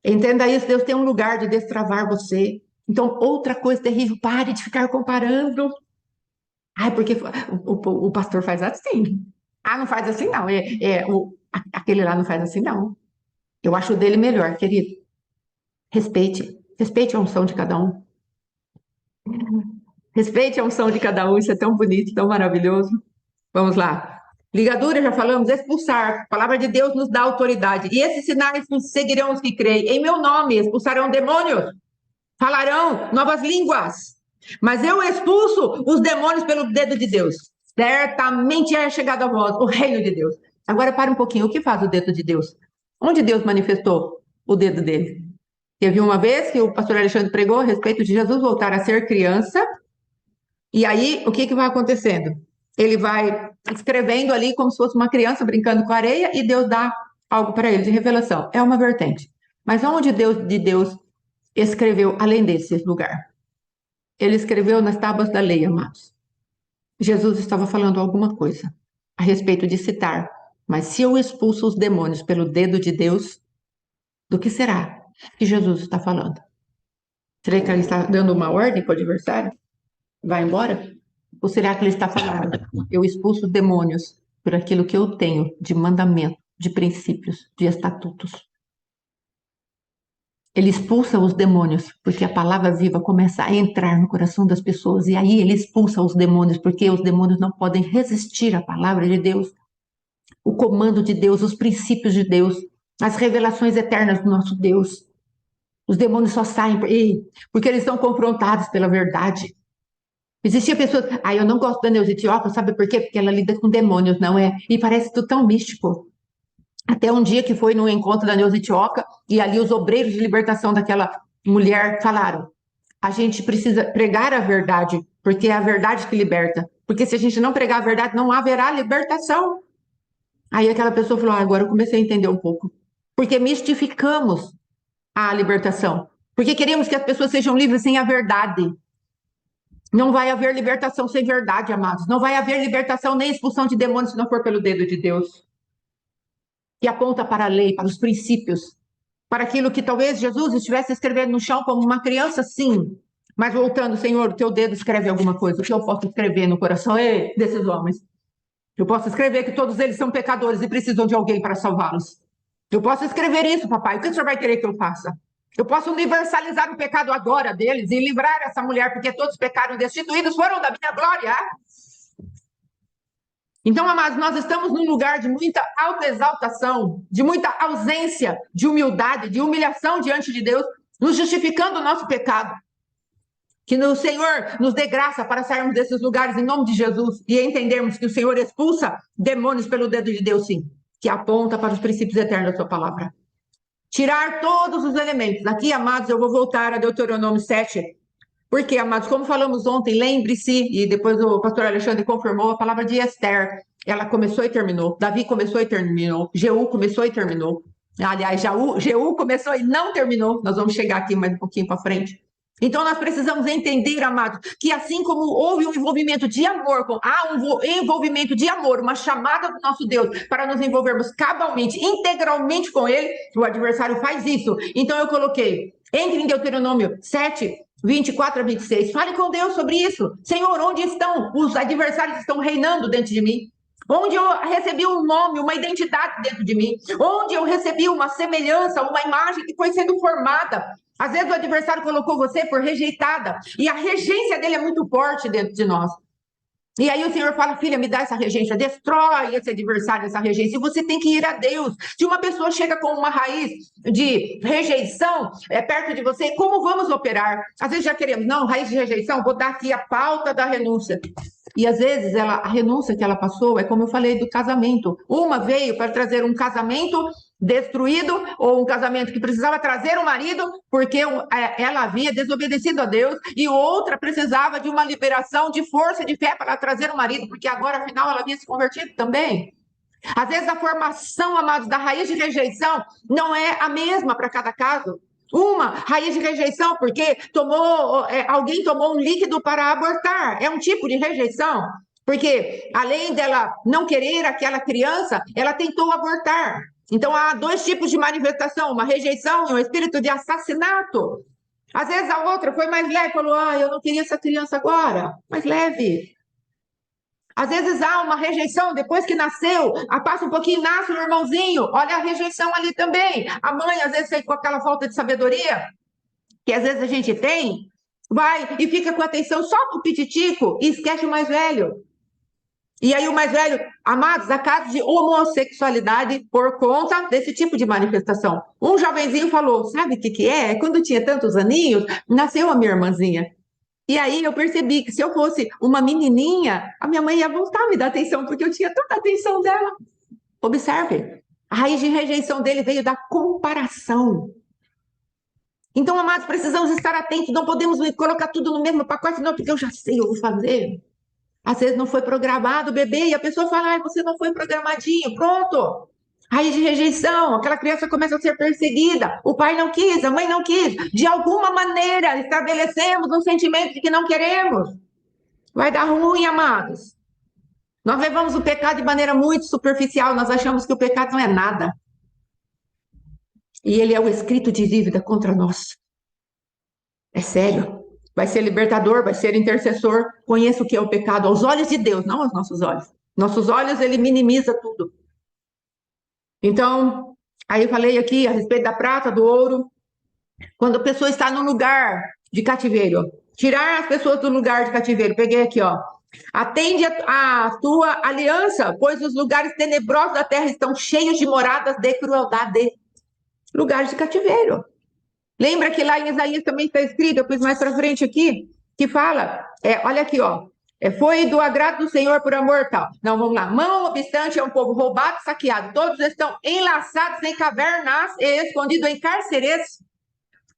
Entenda isso, Deus tem um lugar de destravar você. Então, outra coisa terrível, pare de ficar comparando. Porque o pastor faz assim. Não faz assim não, aquele lá não faz assim não. Eu acho o dele melhor, querido. Respeite a unção de cada um. Respeite a unção de cada um, isso é tão bonito, tão maravilhoso. Vamos lá. Ligadura, já falamos, expulsar. A palavra de Deus nos dá autoridade. E esses sinais seguirão os que creem. Em meu nome expulsarão demônios, falarão novas línguas. Mas eu expulso os demônios pelo dedo de Deus. Certamente é chegado a vós o reino de Deus. Agora para um pouquinho, o que faz o dedo de Deus? Onde Deus manifestou o dedo dele? Teve uma vez que o pastor Alexandre pregou a respeito de Jesus voltar a ser criança E aí, o que que vai acontecendo? Ele vai escrevendo ali como se fosse uma criança brincando com areia e Deus dá algo para ele de revelação. É uma vertente. Mas onde Deus escreveu além desse lugar? Ele escreveu nas tábuas da lei, amados. Jesus estava falando alguma coisa a respeito de citar. Mas se eu expulso os demônios pelo dedo de Deus, do que será que Jesus está falando? Será que ele está dando uma ordem para o adversário? Vai embora? Ou será que ele está falando? Eu expulso os demônios por aquilo que eu tenho de mandamento, de princípios, de estatutos. Ele expulsa os demônios porque a palavra viva começa a entrar no coração das pessoas e aí ele expulsa os demônios porque os demônios não podem resistir à palavra de Deus, o comando de Deus, os princípios de Deus, as revelações eternas do nosso Deus. Os demônios só saem porque eles são confrontados pela verdade. Existia pessoas, eu não gosto da Neuza Etioca, sabe por quê? Porque ela lida com demônios, não é? E parece tudo tão místico. Até um dia que foi no encontro da Neuza Etioca, e ali os obreiros de libertação daquela mulher falaram: a gente precisa pregar a verdade, porque é a verdade que liberta. Porque se a gente não pregar a verdade, não haverá libertação. Aí aquela pessoa falou: agora eu comecei a entender um pouco. Porque mistificamos a libertação. Porque queremos que as pessoas sejam livres sem a verdade. Não vai haver libertação sem verdade, amados. Não vai haver libertação nem expulsão de demônios se não for pelo dedo de Deus. Que aponta para a lei, para os princípios, para aquilo que talvez Jesus estivesse escrevendo no chão como uma criança, sim. Mas voltando, Senhor, o teu dedo escreve alguma coisa. O que eu posso escrever no coração desses homens? Eu posso escrever que todos eles são pecadores e precisam de alguém para salvá-los. Eu posso escrever isso, papai. O que o senhor vai querer que eu faça? Eu posso universalizar o pecado agora deles e livrar essa mulher, porque todos pecaram destituídos foram da minha glória. Então, amados, nós estamos num lugar de muita autoexaltação, de muita ausência de humildade, de humilhação diante de Deus, nos justificando o nosso pecado. Que o Senhor nos dê graça para sairmos desses lugares em nome de Jesus e entendermos que o Senhor expulsa demônios pelo dedo de Deus, sim, que aponta para os princípios eternos da sua palavra. Tirar todos os elementos. Aqui, amados, eu vou voltar a Deuteronômio 7. Porque, amados, como falamos ontem, lembre-se, e depois o pastor Alexandre confirmou a palavra de Esther. Ela começou e terminou. Davi começou e terminou. Jeú começou e terminou. Aliás, Jeú começou e não terminou. Nós vamos chegar aqui mais um pouquinho para frente. Então, nós precisamos entender, amados, que assim como houve um envolvimento de amor, há um envolvimento de amor, uma chamada do nosso Deus para nos envolvermos cabalmente, integralmente com Ele, o adversário faz isso. Então, eu coloquei, entre em Deuteronômio 7, 24 a 26, fale com Deus sobre isso. Senhor, onde estão os adversários que estão reinando dentro de mim? Onde eu recebi um nome, uma identidade dentro de mim, onde eu recebi uma semelhança, uma imagem que foi sendo formada. Às vezes o adversário colocou você por rejeitada, e a regência dele é muito forte dentro de nós. E aí o Senhor fala, filha, me dá essa regência, destrói esse adversário, essa regência, e você tem que ir a Deus. Se uma pessoa chega com uma raiz de rejeição perto de você, como vamos operar? Às vezes já queremos, não, raiz de rejeição, vou dar aqui a pauta da renúncia. E às vezes a renúncia que ela passou é como eu falei do casamento. Uma veio para trazer um casamento destruído ou um casamento que precisava trazer o marido porque ela havia desobedecido a Deus e outra precisava de uma liberação de força, de fé para trazer o marido, porque agora afinal ela havia se convertido também. Às vezes a formação, amados, da raiz de rejeição não é a mesma para cada caso. Uma raiz de rejeição porque alguém tomou um líquido para abortar, é um tipo de rejeição. Porque além dela não querer aquela criança, ela tentou abortar. Então há dois tipos de manifestação, uma rejeição e um espírito de assassinato. Às vezes a outra foi mais leve, falou, eu não queria essa criança agora, mais leve. Às vezes há uma rejeição depois que nasceu, passa um pouquinho, nasce um irmãozinho, olha a rejeição ali também. A mãe, às vezes, com aquela falta de sabedoria, que às vezes a gente tem, vai e fica com atenção só no pititico e esquece o mais velho. E aí o mais velho, amados, há casos de homossexualidade por conta desse tipo de manifestação. Um jovenzinho falou, sabe o que é? Quando tinha tantos aninhos, nasceu a minha irmãzinha. E aí eu percebi que se eu fosse uma menininha, a minha mãe ia voltar a me dar atenção, porque eu tinha tanta atenção dela. Observe, a raiz de rejeição dele veio da comparação. Então, amados, precisamos estar atentos, não podemos colocar tudo no mesmo pacote, não, porque eu já sei, eu vou fazer. Às vezes não foi programado o bebê e a pessoa fala, você não foi programadinho, pronto. Raiz de rejeição, aquela criança começa a ser perseguida, o pai não quis, a mãe não quis. De alguma maneira, estabelecemos um sentimento de que não queremos. Vai dar ruim, amados. Nós levamos o pecado de maneira muito superficial, nós achamos que o pecado não é nada. E ele é o escrito de dívida contra nós. É sério. Vai ser libertador, vai ser intercessor. Conheça o que é o pecado aos olhos de Deus, não aos nossos olhos. Nossos olhos, ele minimiza tudo. Então, aí eu falei aqui a respeito da prata, do ouro. Quando a pessoa está no lugar de cativeiro, tirar as pessoas do lugar de cativeiro. Peguei aqui, ó. Atende a tua aliança, pois os lugares tenebrosos da terra estão cheios de moradas de crueldade. Lugares de cativeiro. Lembra que lá em Isaías também está escrito, eu pus mais para frente aqui, que fala, olha aqui, ó, foi do agrado do Senhor por amor tal. Não, vamos lá. Não obstante, é um povo roubado, saqueado. Todos estão enlaçados em cavernas e escondidos em cárceres.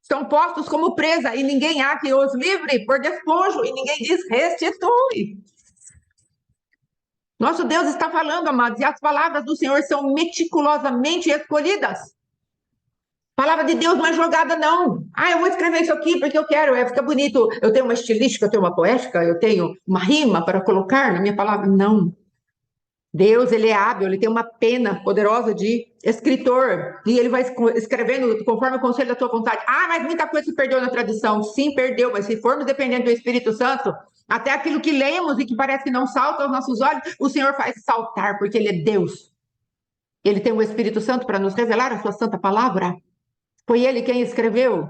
Estão postos como presa e ninguém há que os livre por despojo e ninguém diz restitui. Nosso Deus está falando, amados, e as palavras do Senhor são meticulosamente escolhidas. Palavra de Deus não é jogada, não. Eu vou escrever isso aqui porque eu quero, fica bonito. Eu tenho uma estilística, eu tenho uma poética, eu tenho uma rima para colocar na minha palavra. Não. Deus, ele é hábil, ele tem uma pena poderosa de escritor. E ele vai escrevendo conforme o conselho da tua vontade. Mas muita coisa se perdeu na tradição. Sim, perdeu, mas se formos dependendo do Espírito Santo, até aquilo que lemos e que parece que não salta aos nossos olhos, o Senhor faz saltar, porque ele é Deus. Ele tem o Espírito Santo para nos revelar a sua santa palavra. Foi ele quem escreveu.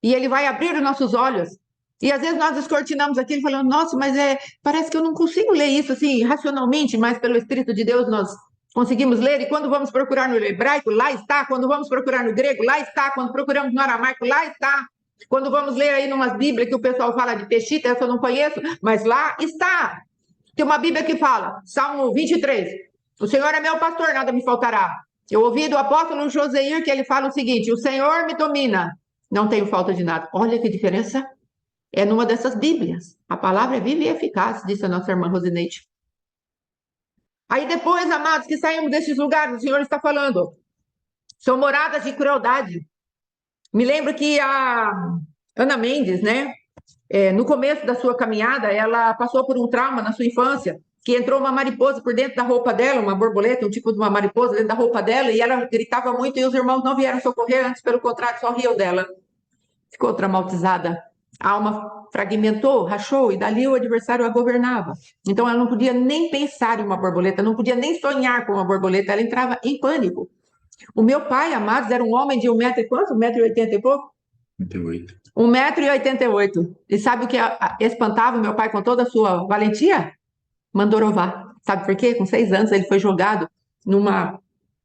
E ele vai abrir os nossos olhos. E às vezes nós descortinamos aquilo falando, nossa, mas parece que eu não consigo ler isso assim racionalmente, mas pelo Espírito de Deus nós conseguimos ler. E quando vamos procurar no hebraico, lá está. Quando vamos procurar no grego, lá está. Quando procuramos no aramaico, lá está. Quando vamos ler aí numas Bíblias que o pessoal fala de peshita, essa eu não conheço, mas lá está. Tem uma Bíblia que fala, Salmo 23, o Senhor é meu pastor, nada me faltará. Eu ouvi do apóstolo Joseir que ele fala o seguinte, o Senhor me domina, não tenho falta de nada. Olha que diferença. É numa dessas Bíblias. A palavra é viva e eficaz, disse a nossa irmã Rosineide. Aí depois, amados, que saímos desses lugares, o Senhor está falando, são moradas de crueldade. Me lembro que a Ana Mendes, né, no começo da sua caminhada, ela passou por um trauma na sua infância, que entrou uma mariposa por dentro da roupa dela, uma borboleta, um tipo de uma mariposa dentro da roupa dela, e ela gritava muito, e os irmãos não vieram socorrer, antes, pelo contrário, só riam dela. Ficou traumatizada. A alma fragmentou, rachou, e dali o adversário a governava. Então ela não podia nem pensar em uma borboleta, não podia nem sonhar com uma borboleta, ela entrava em pânico. O meu pai, amados, era um homem de 1 metro e quanto? 1,80 m e pouco? 88. 1,88 m. E sabe o que espantava o meu pai com toda a sua valentia? Mandorová. Sabe por quê? Com 6 anos ele foi jogado num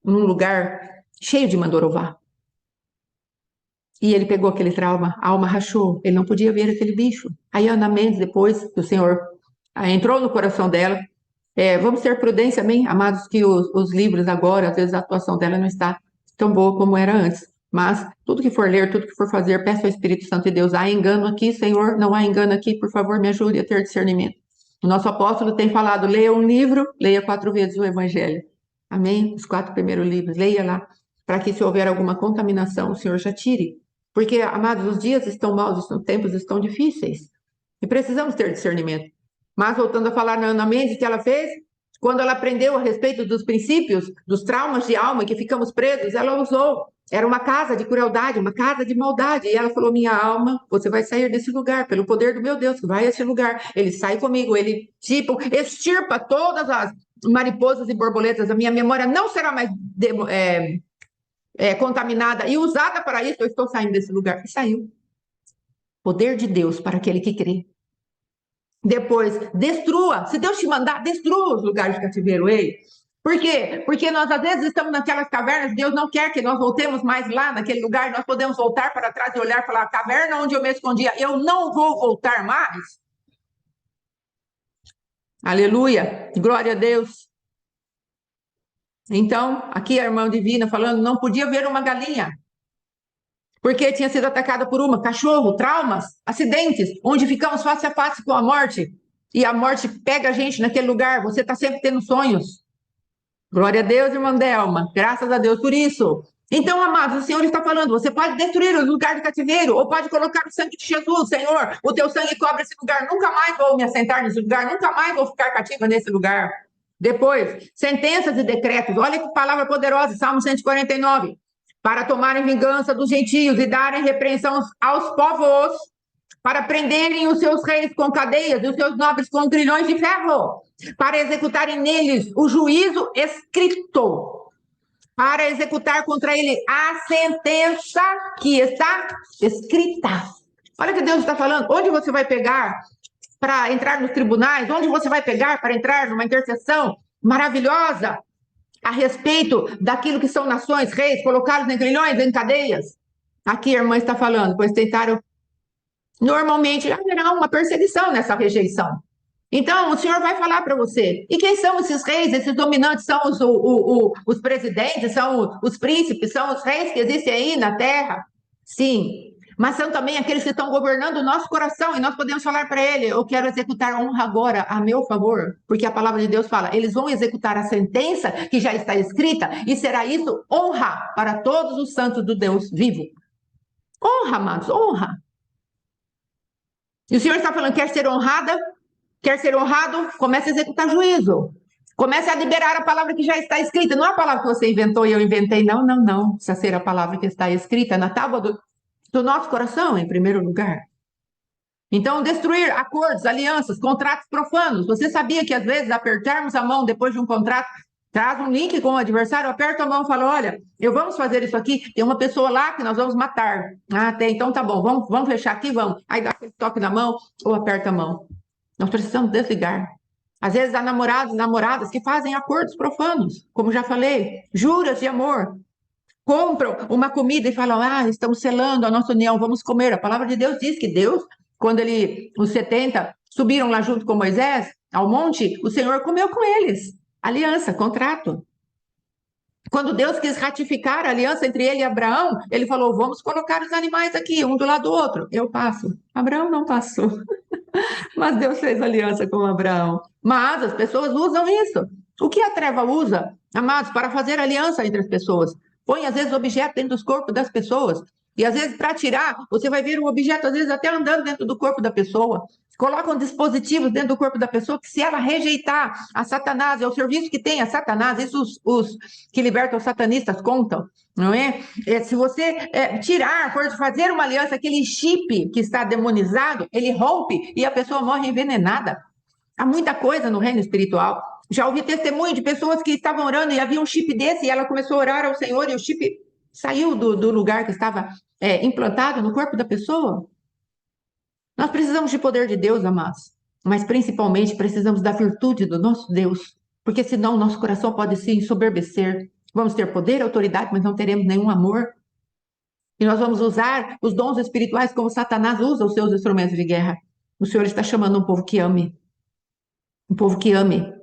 lugar cheio de mandorová. E ele pegou aquele trauma, a alma rachou, ele não podia ver aquele bicho. Aí Ana Mendes, depois que o Senhor entrou no coração dela, vamos ter prudência, amém? Amados, que os livros agora, às vezes a atuação dela não está tão boa como era antes. Mas tudo que for ler, tudo que for fazer, peça ao Espírito Santo de Deus. Há engano aqui, Senhor, não há engano aqui, por favor, me ajude a ter discernimento. O nosso apóstolo tem falado, leia um livro, leia 4 vezes o Evangelho. Amém? Os 4 primeiros livros, leia lá, para que se houver alguma contaminação, o Senhor já tire. Porque, amados, os dias estão maus, os tempos estão difíceis. E precisamos ter discernimento. Mas, voltando a falar na Ana Mendes, o que ela fez? Quando ela aprendeu a respeito dos princípios, dos traumas de alma que ficamos presos, ela usou. Era uma casa de crueldade, uma casa de maldade. E ela falou, minha alma, você vai sair desse lugar, pelo poder do meu Deus, vai a esse lugar. Ele sai comigo, ele extirpa todas as mariposas e borboletas. A minha memória não será mais contaminada e usada para isso, eu estou saindo desse lugar. E saiu. Poder de Deus para aquele que crê. Depois, destrua. Se Deus te mandar, destrua os lugares de cativeiro, ei. Por quê? Porque nós, às vezes, estamos naquelas cavernas, Deus não quer que nós voltemos mais lá naquele lugar, nós podemos voltar para trás e olhar e falar, a caverna onde eu me escondia, eu não vou voltar mais. Aleluia. Glória a Deus. Então, aqui a irmã Divina falando, não podia ver uma galinha. porque tinha sido atacada por uma, cachorro, traumas, acidentes, onde ficamos face a face com a morte, e a morte pega a gente naquele lugar, você está sempre tendo sonhos. Glória a Deus, irmã Delma, graças a Deus por isso. Então, amados, o Senhor está falando, você pode destruir o lugar de cativeiro, ou pode colocar o sangue de Jesus, Senhor, o teu sangue cobre esse lugar, nunca mais vou me assentar nesse lugar, nunca mais vou ficar cativa nesse lugar. Depois, sentenças e decretos, olha que palavra poderosa, Salmo 149, para tomarem vingança dos gentios e darem repreensão aos povos, para prenderem os seus reis com cadeias e os seus nobres com grilhões de ferro, para executarem neles o juízo escrito, para executar contra ele a sentença que está escrita. Olha o que Deus está falando. Onde você vai pegar para entrar nos tribunais? Onde você vai pegar para entrar numa intercessão maravilhosa a respeito daquilo que são nações, reis, colocá-los em grilhões, em cadeias? Aqui a irmã está falando, pois tentaram. Normalmente haverá uma perseguição nessa rejeição. Então, o Senhor vai falar para você. E quem são esses reis, esses dominantes? São os presidentes, são os príncipes, são os reis que existem aí na terra? Sim. Mas são também aqueles que estão governando o nosso coração, e nós podemos falar para ele, eu quero executar honra agora a meu favor, porque a palavra de Deus fala, eles vão executar a sentença que já está escrita, e será isso honra para todos os santos do Deus vivo. Honra, amados, honra. E o Senhor está falando, quer ser honrada? Quer ser honrado? Comece a executar juízo. Comece a liberar a palavra que já está escrita. Não é a palavra que você inventou e eu inventei. Não, não, não. Precisa ser a palavra que está escrita na tábua do nosso coração, em primeiro lugar. Então, destruir acordos, alianças, contratos profanos. Você sabia que, às vezes, apertarmos a mão depois de um contrato, traz um link com o adversário, aperta a mão e fala, olha, vamos fazer isso aqui, tem uma pessoa lá que nós vamos matar. Ah, tem, então tá bom, vamos fechar aqui, vamos. Aí dá aquele toque na mão ou aperta a mão. Nós precisamos desligar. Às vezes há namorados e namoradas que fazem acordos profanos, como já falei, juras de amor. Compram uma comida e falam, estamos selando a nossa união, vamos comer. A palavra de Deus diz que Deus, quando os 70 subiram lá junto com Moisés, ao monte, o Senhor comeu com eles. Aliança, contrato. Quando Deus quis ratificar a aliança entre ele e Abraão, ele falou, vamos colocar os animais aqui, um do lado do outro. Eu passo. Abraão não passou. Mas Deus fez aliança com Abraão. Mas as pessoas usam isso. O que a treva usa, amados, para fazer aliança entre as pessoas? Põe, às vezes, objeto dentro dos corpos das pessoas. E, às vezes, para tirar, você vai ver um objeto, às vezes, até andando dentro do corpo da pessoa. Colocam dispositivos dentro do corpo da pessoa que, se ela rejeitar a Satanás, é o serviço que tem a Satanás, isso os que libertam os satanistas contam, não é? Se você tirar, for fazer uma aliança, aquele chip que está demonizado, ele rompe e a pessoa morre envenenada. Há muita coisa no reino espiritual. Já ouvi testemunho de pessoas que estavam orando e havia um chip desse e ela começou a orar ao Senhor e o chip saiu do lugar que estava implantado no corpo da pessoa. Nós precisamos de poder de Deus, amados, mas principalmente precisamos da virtude do nosso Deus, porque senão o nosso coração pode se ensoberbecer. Vamos ter poder, autoridade, mas não teremos nenhum amor. E nós vamos usar os dons espirituais como Satanás usa os seus instrumentos de guerra. O Senhor está chamando um povo que ame. Um povo que ame.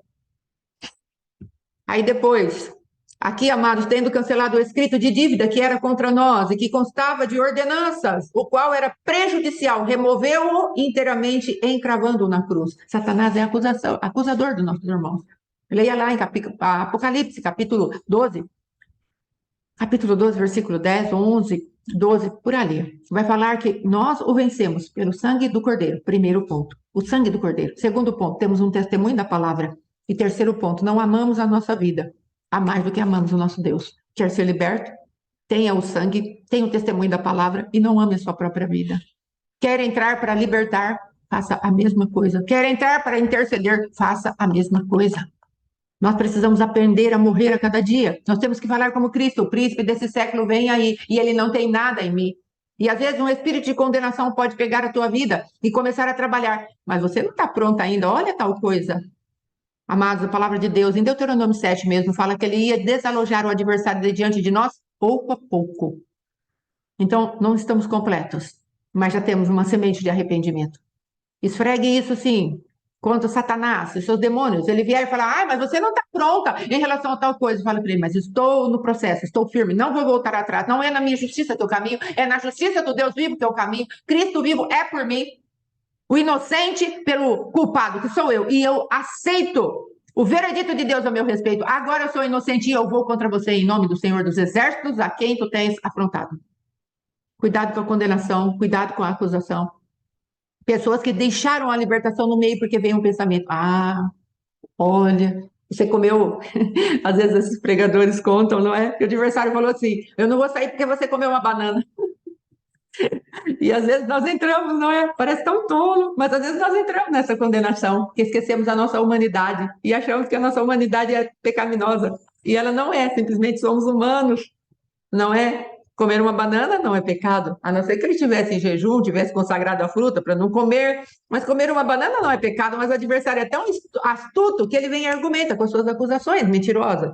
Aí depois, aqui, amados, tendo cancelado o escrito de dívida que era contra nós e que constava de ordenanças, o qual era prejudicial, removeu-o inteiramente, encravando-o na cruz. Satanás é acusador dos nossos irmãos. Leia lá em Apocalipse, capítulo 12, versículo 10, 11, 12, por ali. Vai falar que nós o vencemos pelo sangue do Cordeiro, primeiro ponto. O sangue do Cordeiro. Segundo ponto, temos um testemunho da palavra. E terceiro ponto, não amamos a nossa vida a mais do que amamos o nosso Deus. Quer ser liberto? Tenha o sangue, tenha o testemunho da palavra e não ame a sua própria vida. Quer entrar para libertar? Faça a mesma coisa. Quer entrar para interceder? Faça a mesma coisa. Nós precisamos aprender a morrer a cada dia. Nós temos que falar como Cristo, o príncipe desse século vem aí e ele não tem nada em mim. E às vezes um espírito de condenação pode pegar a tua vida e começar a trabalhar. Mas você não está pronta ainda, olha tal coisa. Amados, a palavra de Deus, em Deuteronômio 7 mesmo, fala que ele ia desalojar o adversário de diante de nós pouco a pouco. Então, não estamos completos, mas já temos uma semente de arrependimento. Esfregue isso, sim, contra Satanás e seus demônios, ele vier e falar, mas você não está pronta em relação a tal coisa, fala para ele, mas estou no processo, estou firme, não vou voltar atrás, não é na minha justiça que eu caminho, é na justiça do Deus vivo que eu caminho, Cristo vivo é por mim, o inocente pelo culpado, que sou eu, e eu aceito o veredito de Deus a meu respeito, agora eu sou inocente e eu vou contra você em nome do Senhor dos Exércitos, a quem tu tens afrontado. Cuidado com a condenação, cuidado com a acusação. Pessoas que deixaram a libertação no meio porque veio um pensamento. Olha, você comeu. Às vezes esses pregadores contam, não é? Que o adversário falou assim: eu não vou sair porque você comeu uma banana. E às vezes nós entramos, não é? Parece tão tolo, mas às vezes nós entramos nessa condenação, que esquecemos a nossa humanidade e achamos que a nossa humanidade é pecaminosa. E ela não é, simplesmente somos humanos, não é? Comer uma banana não é pecado, a não ser que ele tivesse em jejum, tivesse consagrado a fruta para não comer, mas comer uma banana não é pecado, mas o adversário é tão astuto que ele vem e argumenta com as suas acusações mentirosas.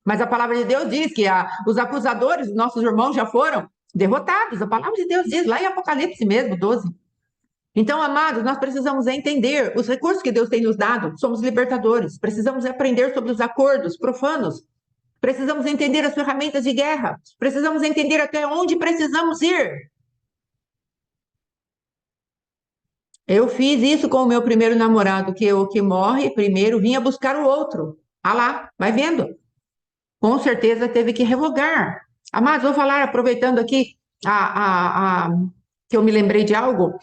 Mas a palavra de Deus diz que os acusadores, nossos irmãos, já foram derrotados. A palavra de Deus diz, lá em Apocalipse mesmo, 12. Então, amados, nós precisamos entender os recursos que Deus tem nos dado. Somos libertadores. Precisamos aprender sobre os acordos profanos. Precisamos entender as ferramentas de guerra. Precisamos entender até onde precisamos ir. Eu fiz isso com o meu primeiro namorado, que o que morre primeiro vinha buscar o outro. Ah lá, vai vendo. Com certeza teve que revogar. Amados, vou falar, aproveitando aqui, que eu me lembrei de algo.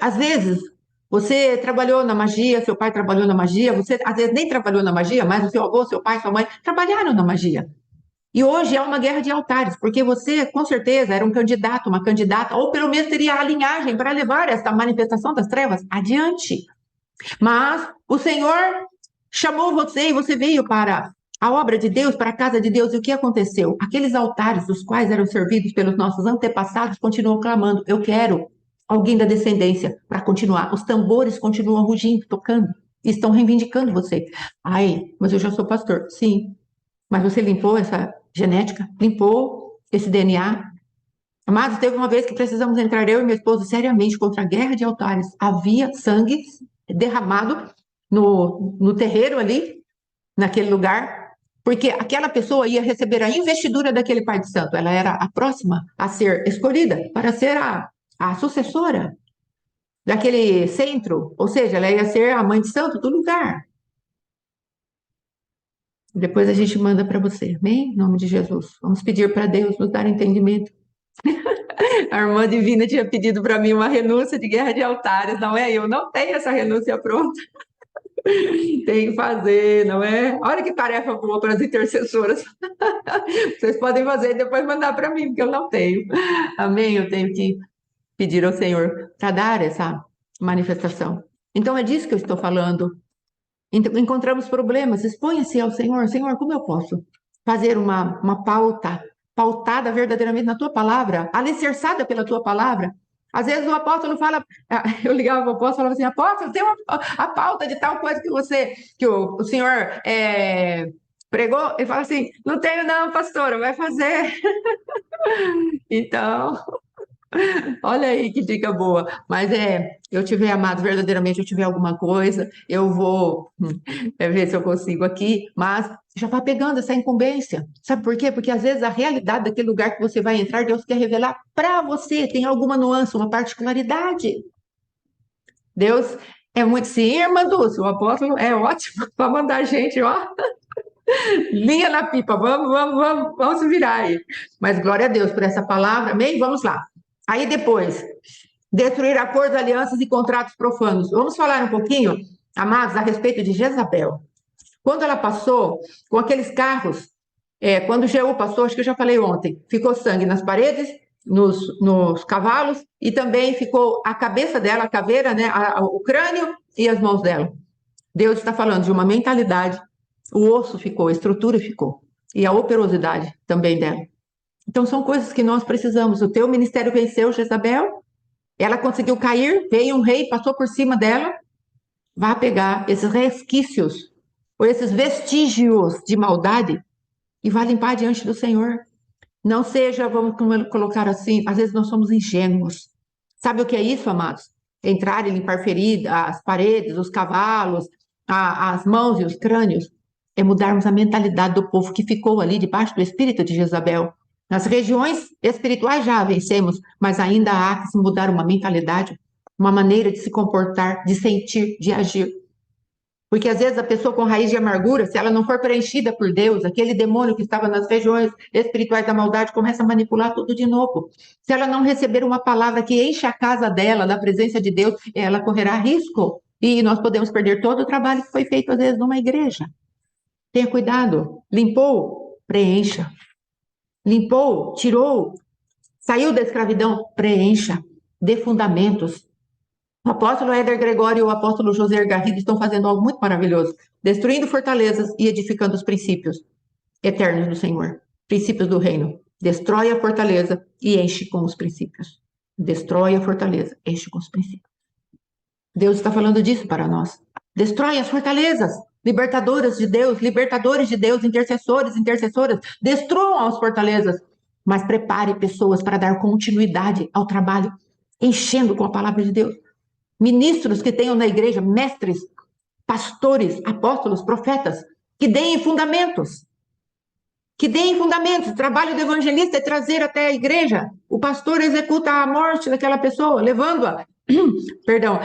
Às vezes, você trabalhou na magia, seu pai trabalhou na magia, você às vezes nem trabalhou na magia, mas o seu avô, seu pai, sua mãe trabalharam na magia. E hoje é uma guerra de altares, porque você, com certeza, era um candidato, uma candidata, ou pelo menos teria a linhagem para levar essa manifestação das trevas adiante. Mas o Senhor chamou você e você veio para a obra de Deus, para a casa de Deus. E o que aconteceu? Aqueles altares dos quais eram servidos pelos nossos antepassados continuam clamando: eu quero alguém da descendência para continuar. Os tambores continuam rugindo, tocando, e estão reivindicando você. Ai, mas eu já sou pastor. Sim, mas você limpou essa genética? Limpou esse DNA? Amados, teve uma vez que precisamos entrar, eu e meu esposo, seriamente contra a guerra de altares. Havia sangue derramado no terreiro ali, naquele lugar, porque aquela pessoa ia receber a investidura daquele pai de santo. Ela era a próxima a ser escolhida para ser a sucessora daquele centro, ou seja, ela ia ser a mãe de santo do lugar. Depois a gente manda para você, amém? Em nome de Jesus. Vamos pedir para Deus nos dar entendimento. A irmã divina tinha pedido para mim uma renúncia de guerra de altares, não é? Eu não tenho essa renúncia pronta. Tem que fazer, não é? Olha que tarefa boa para as intercessoras. Vocês podem fazer e depois mandar para mim, porque eu não tenho. Amém? Eu tenho que pedir ao Senhor para dar essa manifestação. Então é disso que eu estou falando. Encontramos problemas, exponha-se ao Senhor. Senhor, como eu posso fazer uma pauta, pautada verdadeiramente na tua palavra, alicerçada pela tua palavra? Às vezes o apóstolo fala, eu ligava para o apóstolo e falava assim, apóstolo, tem a pauta de tal coisa que o senhor pregou? Ele fala assim, não tenho não, pastora, vai fazer. Então, olha aí que dica boa. Mas eu tiver amado verdadeiramente, eu tiver alguma coisa, eu vou ver se eu consigo aqui, mas já vai pegando essa incumbência. Sabe por quê? Porque às vezes a realidade daquele lugar que você vai entrar, Deus quer revelar para você, tem alguma nuance, uma particularidade. Deus é muito sim, irmã Dulce, o apóstolo é ótimo para mandar a gente, ó. Linha na pipa, vamos se virar aí. Mas glória a Deus por essa palavra, amém? Vamos lá. Aí depois, destruir acordos, alianças e contratos profanos. Vamos falar um pouquinho, amados, a respeito de Jezabel. Quando ela passou com aqueles carros, quando Jeú passou, acho que eu já falei ontem, ficou sangue nas paredes, nos cavalos, e também ficou a cabeça dela, a caveira, né, o crânio e as mãos dela. Deus está falando de uma mentalidade, o osso ficou, a estrutura ficou, e a operosidade também dela. Então, são coisas que nós precisamos. O teu ministério venceu Jezabel, ela conseguiu cair, veio um rei, passou por cima dela, vai pegar esses resquícios, ou esses vestígios de maldade, e vai limpar diante do Senhor. Não seja, vamos colocar assim, às vezes nós somos ingênuos. Sabe o que é isso, amados? entrar e limpar feridas, as paredes, os cavalos, as mãos e os crânios, é mudarmos a mentalidade do povo que ficou ali debaixo do espírito de Jezabel. Nas regiões espirituais já a vencemos, mas ainda há que se mudar uma mentalidade, uma maneira de se comportar, de sentir, de agir. Porque às vezes a pessoa com raiz de amargura, se ela não for preenchida por Deus, aquele demônio que estava nas regiões espirituais da maldade começa a manipular tudo de novo. Se ela não receber uma palavra que enche a casa dela da presença de Deus, ela correrá risco. E nós podemos perder todo o trabalho que foi feito, às vezes, numa igreja. Tenha cuidado. Limpou? Preencha. Limpou? Tirou? Saiu da escravidão? Preencha. Dê fundamentos. O apóstolo Éder Gregório e o apóstolo José Garrido estão fazendo algo muito maravilhoso, destruindo fortalezas e edificando os princípios eternos do Senhor, princípios do reino. Destrói a fortaleza e enche com os princípios. Destrói a fortaleza, enche com os princípios. Deus está falando disso para nós. Destrói as fortalezas, libertadores de Deus, intercessores, intercessoras, destruam as fortalezas, mas prepare pessoas para dar continuidade ao trabalho, enchendo com a palavra de Deus. Ministros que tenham na igreja, mestres, pastores, apóstolos, profetas, que deem fundamentos. Que deem fundamentos. O trabalho do evangelista é trazer até a igreja. O pastor executa a morte daquela pessoa, levando-a,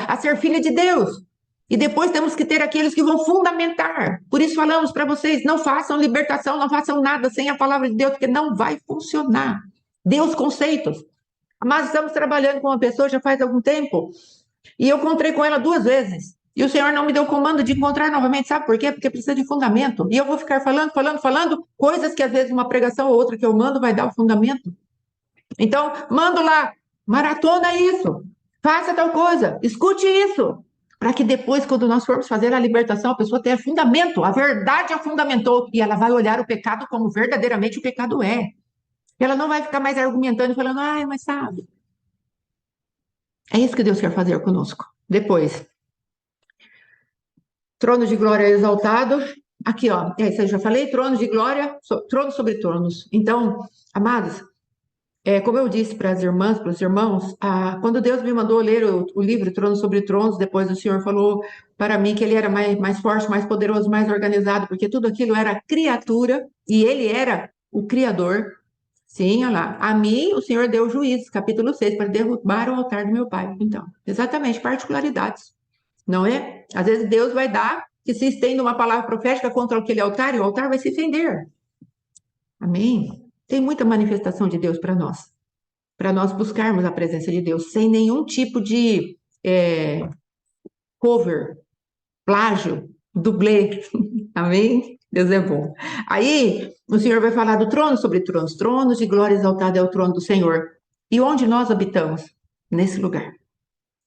a ser filha de Deus. E depois temos que ter aqueles que vão fundamentar. Por isso falamos para vocês, não façam libertação, não façam nada sem a palavra de Deus, porque não vai funcionar. Dê os conceitos. Mas estamos trabalhando com uma pessoa já faz algum tempo, e eu encontrei com ela 2 vezes. E o Senhor não me deu comando de encontrar novamente. Sabe por quê? Porque precisa de fundamento. E eu vou ficar falando, coisas que às vezes uma pregação ou outra que eu mando vai dar o fundamento. Então, mando lá, maratona isso, faça tal coisa, escute isso. Para que depois, quando nós formos fazer a libertação, a pessoa tenha fundamento. A verdade a fundamentou. E ela vai olhar o pecado como verdadeiramente o pecado é. Ela não vai ficar mais argumentando e falando, ai, mas sabe. É isso que Deus quer fazer conosco. Depois, trono de glória exaltado. Aqui, ó, isso eu já falei, trono de glória, trono sobre tronos. Então, amados, como eu disse para as irmãs, para os irmãos, quando Deus me mandou ler o livro Trono sobre Tronos, depois o Senhor falou para mim que ele era mais forte, mais poderoso, mais organizado, porque tudo aquilo era criatura e ele era o Criador. Sim, olha lá. A mim, o Senhor deu juízo, capítulo 6, para derrubar o altar do meu pai. Então, exatamente, particularidades, não é? Às vezes Deus vai dar, que se estenda uma palavra profética contra aquele altar, e o altar vai se fender. Amém? Tem muita manifestação de Deus para nós buscarmos a presença de Deus, sem nenhum tipo de cover, plágio, dublê. Amém? Deus é bom. Aí, o Senhor vai falar do trono sobre tronos. Tronos de glória exaltada é o trono do Senhor. E onde nós habitamos? Nesse lugar.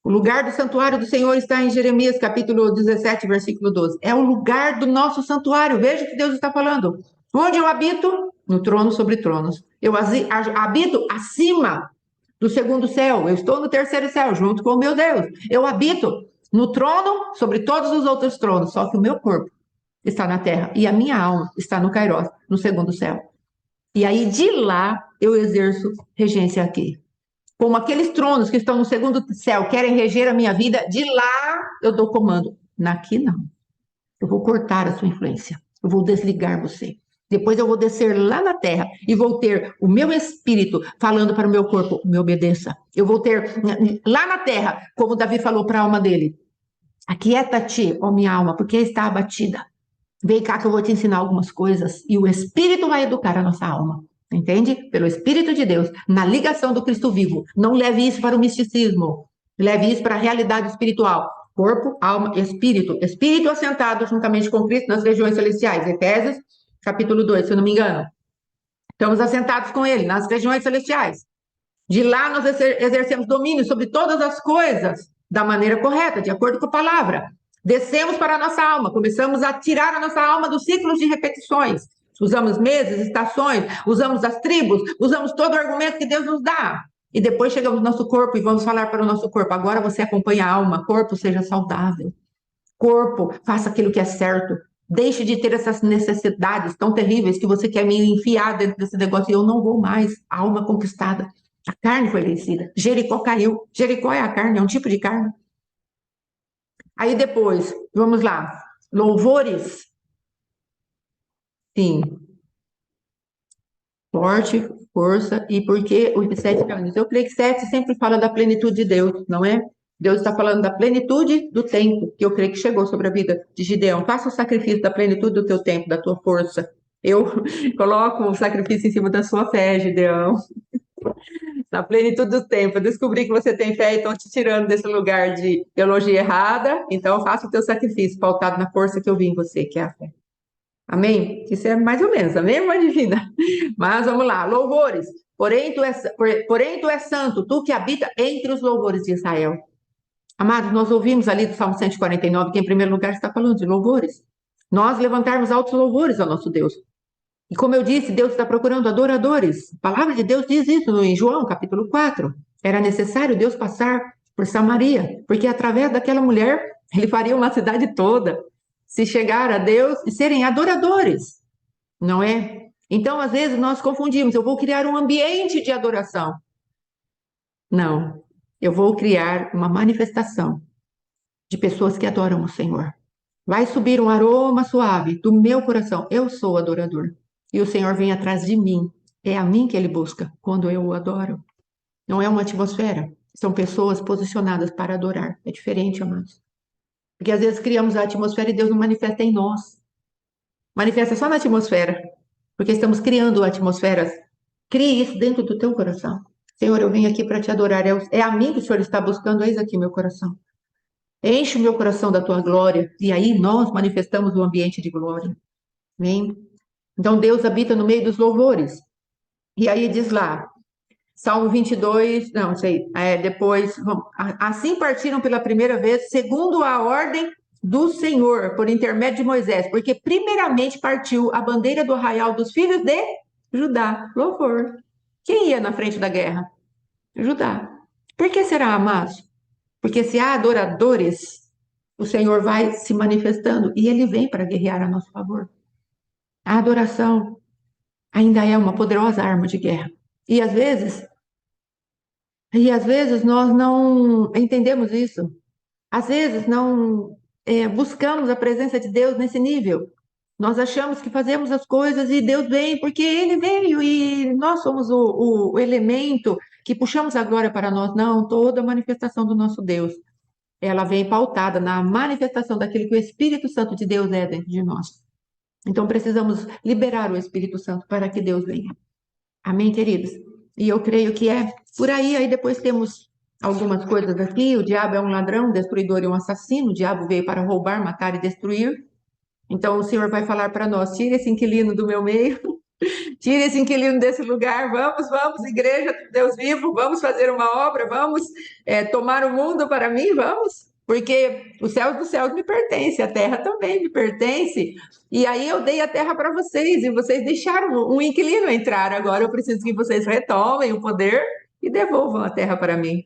O lugar do santuário do Senhor está em Jeremias, capítulo 17, versículo 12. É o lugar do nosso santuário. Veja o que Deus está falando. Onde eu habito? No trono sobre tronos. Eu habito acima do 2º céu. Eu estou no 3º céu, junto com o meu Deus. Eu habito no trono sobre todos os outros tronos, só que o meu corpo está na terra e a minha alma está no Kairos, no 2º céu. E aí de lá eu exerço regência aqui. Como aqueles tronos que estão no 2º céu querem reger a minha vida, de lá eu dou comando. Naqui não. Eu vou cortar a sua influência. Eu vou desligar você. Depois eu vou descer lá na terra e vou ter o meu espírito falando para o meu corpo, me obedeça. Eu vou ter lá na terra, como Davi falou para a alma dele, aquieta-te, ó minha alma, porque está abatida. Vem cá que eu vou te ensinar algumas coisas e o Espírito vai educar a nossa alma, entende? Pelo Espírito de Deus, na ligação do Cristo vivo. Não leve isso para o misticismo, leve isso para a realidade espiritual. Corpo, alma, espírito. Espírito assentado juntamente com Cristo nas regiões celestiais. Efésios, capítulo 2, se eu não me engano. Estamos assentados com ele nas regiões celestiais. De lá nós exercemos domínio sobre todas as coisas da maneira correta, de acordo com a palavra. Descemos para a nossa alma, começamos a tirar a nossa alma dos ciclos de repetições. Usamos meses, estações, usamos as tribos, usamos todo o argumento que Deus nos dá. E depois chegamos no nosso corpo e vamos falar para o nosso corpo. Agora você acompanha a alma, corpo, seja saudável. Corpo, faça aquilo que é certo. Deixe de ter essas necessidades tão terríveis que você quer me enfiar dentro desse negócio e eu não vou mais. Alma conquistada. A carne foi vencida. Jericó caiu. Jericó é a carne, é um tipo de carne. Aí depois, vamos lá. Louvores. Sim. Forte, força. E por que os 7 anos? Eu creio que 7 sempre fala da plenitude de Deus, não é? Deus está falando da plenitude do tempo, que eu creio que chegou sobre a vida de Gideão. Faça o sacrifício da plenitude do teu tempo, da tua força. Eu coloco o sacrifício em cima da sua fé, Gideão. Na plenitude do tempo. Eu descobri que você tem fé e estão te tirando desse lugar de teologia errada. Então, faça o teu sacrifício, pautado na força que eu vi em você, que é a fé. Amém? Isso é mais ou menos a mesma divina. Mas vamos lá, louvores. Porém, tu és santo, tu que habita entre os louvores de Israel. Amados, nós ouvimos ali do Salmo 149, que em primeiro lugar está falando de louvores. Nós levantarmos altos louvores ao nosso Deus. E como eu disse, Deus está procurando adoradores. A palavra de Deus diz isso em João, capítulo 4. Era necessário Deus passar por Samaria, porque através daquela mulher, ele faria uma cidade toda se chegar a Deus e serem adoradores, não é? Então, às vezes, nós confundimos. Eu vou criar um ambiente de adoração. Não. Eu vou criar uma manifestação de pessoas que adoram o Senhor. Vai subir um aroma suave do meu coração. Eu sou adorador. E o Senhor vem atrás de mim. É a mim que ele busca quando eu o adoro. Não é uma atmosfera. São pessoas posicionadas para adorar. É diferente, amados. Porque às vezes criamos a atmosfera e Deus não manifesta em nós. Manifesta só na atmosfera. Porque estamos criando atmosferas. Crie isso dentro do teu coração. Senhor, eu vim aqui para te adorar. É a mim que o Senhor está buscando. Eis aqui meu coração. Enche o meu coração da tua glória. E aí nós manifestamos o ambiente de glória. Amém? Então Deus habita no meio dos louvores. E aí diz lá, Salmo 22, não sei, depois, assim partiram pela primeira vez, segundo a ordem do Senhor, por intermédio de Moisés, porque primeiramente partiu a bandeira do arraial dos filhos de Judá, louvor. Quem ia na frente da guerra? Judá. Por que será, amados? Porque se há adoradores, o Senhor vai se manifestando e ele vem para guerrear a nosso favor. A adoração ainda é uma poderosa arma de guerra. E às vezes nós não entendemos isso. Às vezes não buscamos a presença de Deus nesse nível. Nós achamos que fazemos as coisas e Deus vem porque Ele veio e nós somos o elemento que puxamos a glória para nós. Não, toda a manifestação do nosso Deus, ela vem pautada na manifestação daquilo que o Espírito Santo de Deus é dentro de nós. Então precisamos liberar o Espírito Santo para que Deus venha. Amém, queridos? E eu creio que é por aí. Aí depois temos algumas coisas aqui. O diabo é um ladrão, um destruidor e um assassino. O diabo veio para roubar, matar e destruir. Então o Senhor vai falar para nós: tira esse inquilino do meu meio, tira esse inquilino desse lugar. Vamos, vamos, igreja do Deus vivo, vamos fazer uma obra, vamos tomar o mundo para mim, vamos. Porque os céus dos céus me pertencem, a terra também me pertence. E aí eu dei a terra para vocês e vocês deixaram um inquilino entrar. Agora eu preciso que vocês retomem o poder e devolvam a terra para mim.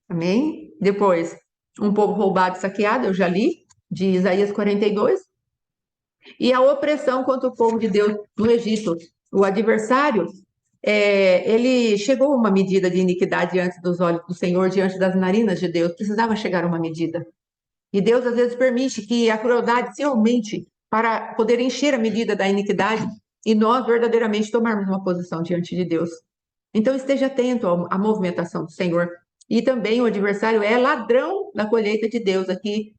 Amém? Depois, um povo roubado e saqueado, eu já li, de Isaías 42. E a opressão contra o povo de Deus no Egito. O adversário, ele chegou a uma medida de iniquidade diante dos olhos do Senhor, diante das narinas de Deus. Precisava chegar a uma medida. E Deus, às vezes, permite que a crueldade se aumente para poder encher a medida da iniquidade e nós verdadeiramente tomarmos uma posição diante de Deus. Então, esteja atento à movimentação do Senhor. E também o adversário é ladrão da colheita de Deus. Aqui,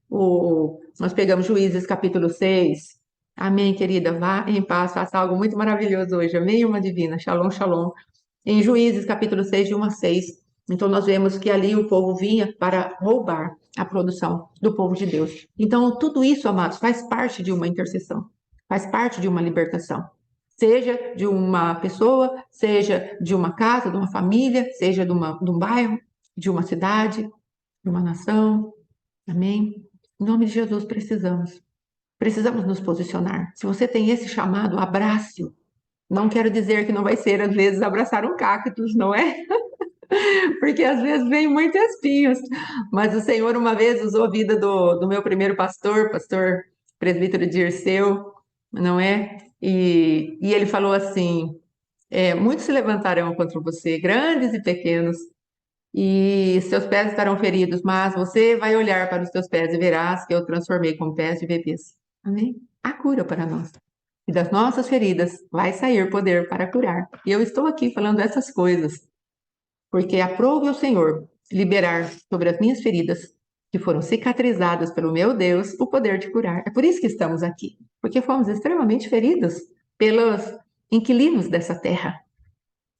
nós pegamos Juízes, capítulo 6. Amém, querida. Vá em paz, faça algo muito maravilhoso hoje. Amém, irmã divina. Shalom, shalom. Em Juízes, capítulo 6, de 1 a 6. Então, nós vemos que ali o povo vinha para roubar a produção do povo de Deus. Então, tudo isso, amados, faz parte de uma intercessão, faz parte de uma libertação. Seja de uma pessoa, seja de uma casa, de uma família, seja de um bairro, de uma cidade, de uma nação. Amém? Em nome de Jesus, precisamos nos posicionar. Se você tem esse chamado, abrace-o. Não quero dizer que não vai ser, às vezes, abraçar um cactus, não é? Porque às vezes vem muitos espinhos. Mas o Senhor uma vez usou a vida do meu primeiro pastor presbítero Dirceu, não é? E ele falou assim, Muitos se levantarão contra você, grandes e pequenos, e seus pés estarão feridos, mas você vai olhar para os teus pés e verás que eu transformei como pés de bebês. Amém? Há cura para nós. E das nossas feridas vai sair poder para curar. E eu estou aqui falando essas coisas, porque aprove o Senhor liberar sobre as minhas feridas, que foram cicatrizadas pelo meu Deus, o poder de curar. É por isso que estamos aqui, porque fomos extremamente feridos pelos inquilinos dessa terra.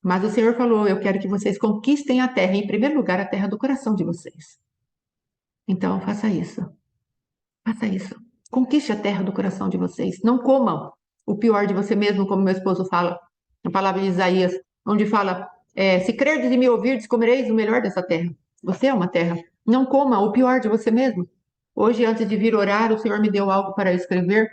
Mas o Senhor falou: eu quero que vocês conquistem a terra, em primeiro lugar, a terra do coração de vocês. Então, faça isso. Faça isso. Conquiste a terra do coração de vocês. Não comam o pior de você mesmo, como meu esposo fala, na palavra de Isaías, onde fala: se crerdes e me ouvirdes, comereis o melhor dessa terra. Você é uma terra. Não coma o pior de você mesmo. Hoje, antes de vir orar, o Senhor me deu algo para escrever.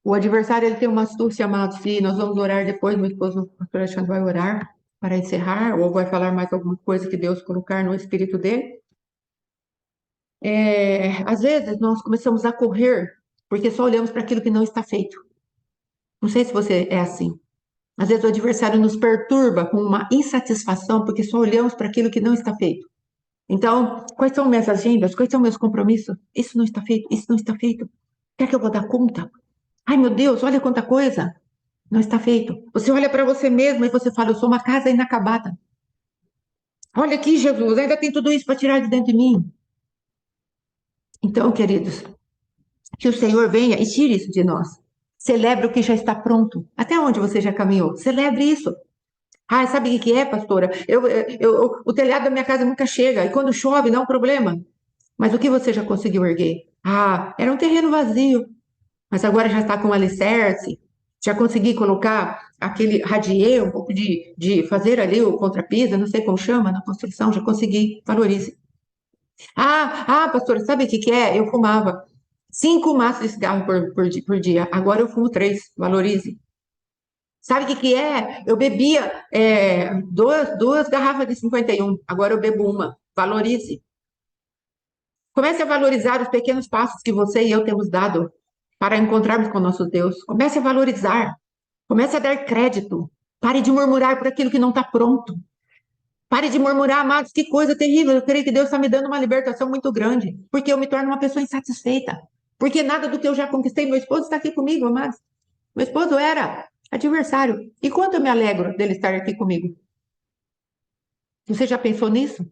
O adversário ele tem uma astúcia, amados, e nós vamos orar depois. Meu esposo, o pastor Alexandre, vai orar para encerrar, ou vai falar mais alguma coisa que Deus colocar no espírito dele. Às vezes nós começamos a correr porque só olhamos para aquilo que não está feito. Não sei se você é assim. Às vezes o adversário nos perturba com uma insatisfação porque só olhamos para aquilo que não está feito. Então, quais são minhas agendas? Quais são meus compromissos? Isso não está feito, isso não está feito. Quer que eu vou dar conta? Ai, meu Deus, olha quanta coisa. Não está feito. Você olha para você mesmo e você fala: eu sou uma casa inacabada. Olha aqui, Jesus, ainda tem tudo isso para tirar de dentro de mim. Então, queridos, que o Senhor venha e tire isso de nós. Celebre o que já está pronto. Até onde você já caminhou? Celebre isso. Ah, sabe o que é, pastora? O telhado da minha casa nunca chega. E quando chove, não é um problema. Mas o que você já conseguiu erguer? Ah, era um terreno vazio. Mas agora já está com alicerce. Já consegui colocar aquele radier, um pouco de fazer ali o contrapisa, não sei como chama, na construção. Já consegui. Valorize. Pastora, sabe o que é? Eu fumava 5 maços de cigarro por dia. Agora eu fumo 3. Valorize. Sabe o que é? Eu bebia duas garrafas de 51. Agora eu bebo uma. Valorize. Comece a valorizar os pequenos passos que você e eu temos dado para encontrarmos com o nosso Deus. Comece a valorizar. Comece a dar crédito. Pare de murmurar por aquilo que não está pronto. Pare de murmurar, amados, que coisa terrível. Eu creio que Deus está me dando uma libertação muito grande, porque eu me torno uma pessoa insatisfeita. Porque nada do que eu já conquistei, meu esposo está aqui comigo, amados. Meu esposo era adversário. E quanto eu me alegro dele estar aqui comigo? Você já pensou nisso?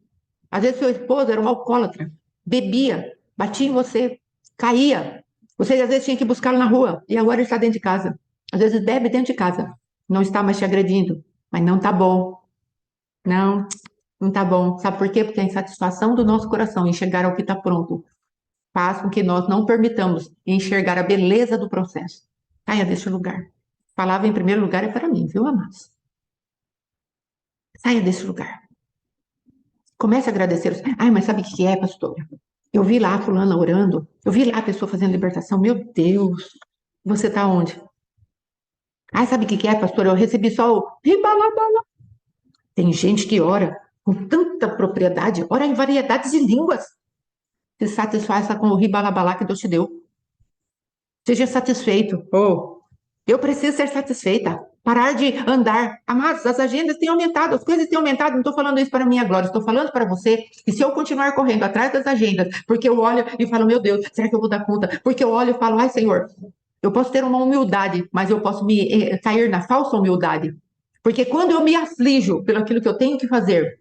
Às vezes seu esposo era um alcoólatra, bebia, batia em você, caía. Você às vezes tinha que buscá-lo na rua e agora ele está dentro de casa. Às vezes bebe dentro de casa. Não está mais te agredindo, mas não está bom. Não, não está bom. Sabe por quê? Porque a insatisfação do nosso coração em enxergar o que está pronto faz com que nós não permitamos enxergar a beleza do processo. Saia desse lugar. Palavra em primeiro lugar é para mim, viu, amados? Saia desse lugar. Comece a agradecer. Ai, mas sabe o que é, pastora? Eu vi lá a fulana orando. Eu vi lá a pessoa fazendo libertação. Meu Deus. Você está onde? Ai, sabe o que é, pastora? Eu recebi só o ribalabala. Tem gente que ora com tanta propriedade, ora em variedades de línguas. Se satisfaça com o ribalabalá que Deus te deu. Seja satisfeito. Oh, eu preciso ser satisfeita. Parar de andar. Amados, as agendas têm aumentado, as coisas têm aumentado. Não estou falando isso para minha glória, estou falando para você que se eu continuar correndo atrás das agendas, porque eu olho e falo: meu Deus, será que eu vou dar conta? Porque eu olho e falo: ai, Senhor, eu posso ter uma humildade, mas eu posso cair na falsa humildade. Porque quando eu me aflijo pelo aquilo que eu tenho que fazer,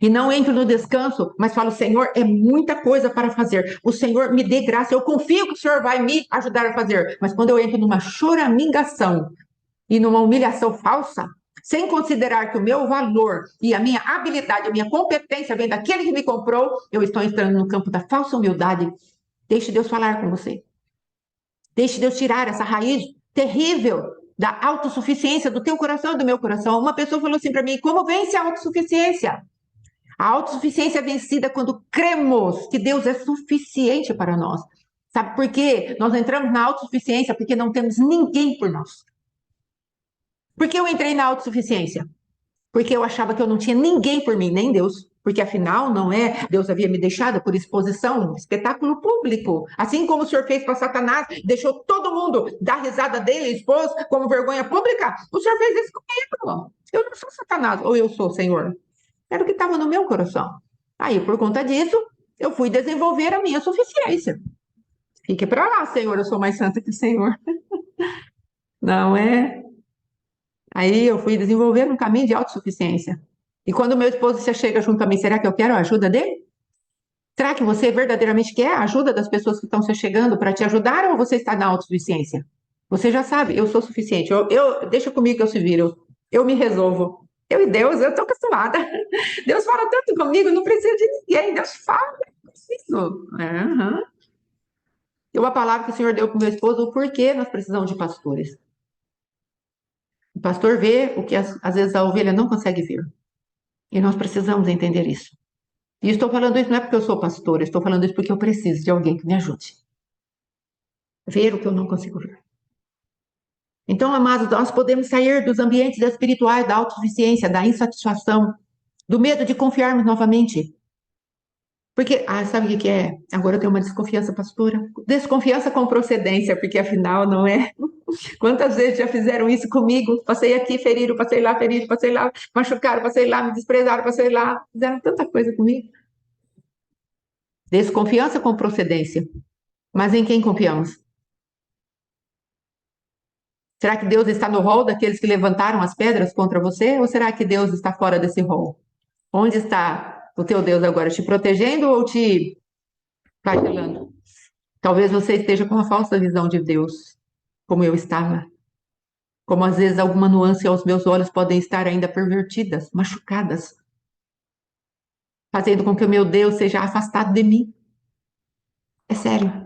e não entro no descanso, mas falo: Senhor, é muita coisa para fazer. O Senhor me dê graça. Eu confio que o Senhor vai me ajudar a fazer. Mas quando eu entro numa choramingação e numa humilhação falsa, sem considerar que o meu valor e a minha habilidade, a minha competência vem daquele que me comprou, eu estou entrando no campo da falsa humildade. Deixe Deus falar com você. Deixe Deus tirar essa raiz terrível da autossuficiência do teu coração e do meu coração. Uma pessoa falou assim para mim: como vence a autossuficiência? A autossuficiência é vencida quando cremos que Deus é suficiente para nós. Sabe por quê? Nós entramos na autossuficiência porque não temos ninguém por nós. Por que eu entrei na autossuficiência? Porque eu achava que eu não tinha ninguém por mim, nem Deus. porque afinal não é, Deus havia me deixado por exposição, espetáculo público. Assim como o Senhor fez para Satanás, deixou todo mundo dar risada dele, expôs como vergonha pública, o Senhor fez isso comigo. Eu não sou Satanás, ou eu sou, Senhor? Era o que estava no meu coração. Aí, por conta disso, eu fui desenvolver a minha suficiência. Fique para lá, Senhor, eu sou mais santa que o Senhor. Não é? Aí eu fui desenvolver um caminho de autossuficiência. E quando meu esposo se chega junto a mim, será que eu quero a ajuda dele? Será que você verdadeiramente quer a ajuda das pessoas que estão se chegando para te ajudar ou você está na autossuficiência? Você já sabe, eu sou suficiente. Deixa comigo que eu se viro. Eu me resolvo. Eu e Deus, eu estou acostumada. Deus fala tanto comigo, não preciso de ninguém. Deus fala, eu preciso. Uhum. E uma palavra que o Senhor deu para o meu esposo, o porquê nós precisamos de pastores. O pastor vê o que às vezes a ovelha não consegue ver. E nós precisamos entender isso. E estou falando isso não é porque eu sou pastor, estou falando isso porque eu preciso de alguém que me ajude. Ver o que eu não consigo ver. Então, amados, nós podemos sair dos ambientes espirituais da autossuficiência, da insatisfação, do medo de confiarmos novamente. Porque, sabe o que é? Agora eu tenho uma desconfiança, pastora. Desconfiança com procedência, porque afinal não é. Quantas vezes já fizeram isso comigo? Passei aqui ferido, passei lá ferido, passei lá machucaram, passei lá me desprezaram, passei lá. Fizeram tanta coisa comigo. Desconfiança com procedência. Mas em quem confiamos? Será que Deus está no rol daqueles que levantaram as pedras contra você? Ou será que Deus está fora desse rol? Onde está o teu Deus agora? Te protegendo ou te flagelando? Talvez você esteja com uma falsa visão de Deus, como eu estava. Como às vezes alguma nuance aos meus olhos podem estar ainda pervertidas, machucadas, fazendo com que o meu Deus seja afastado de mim. É sério.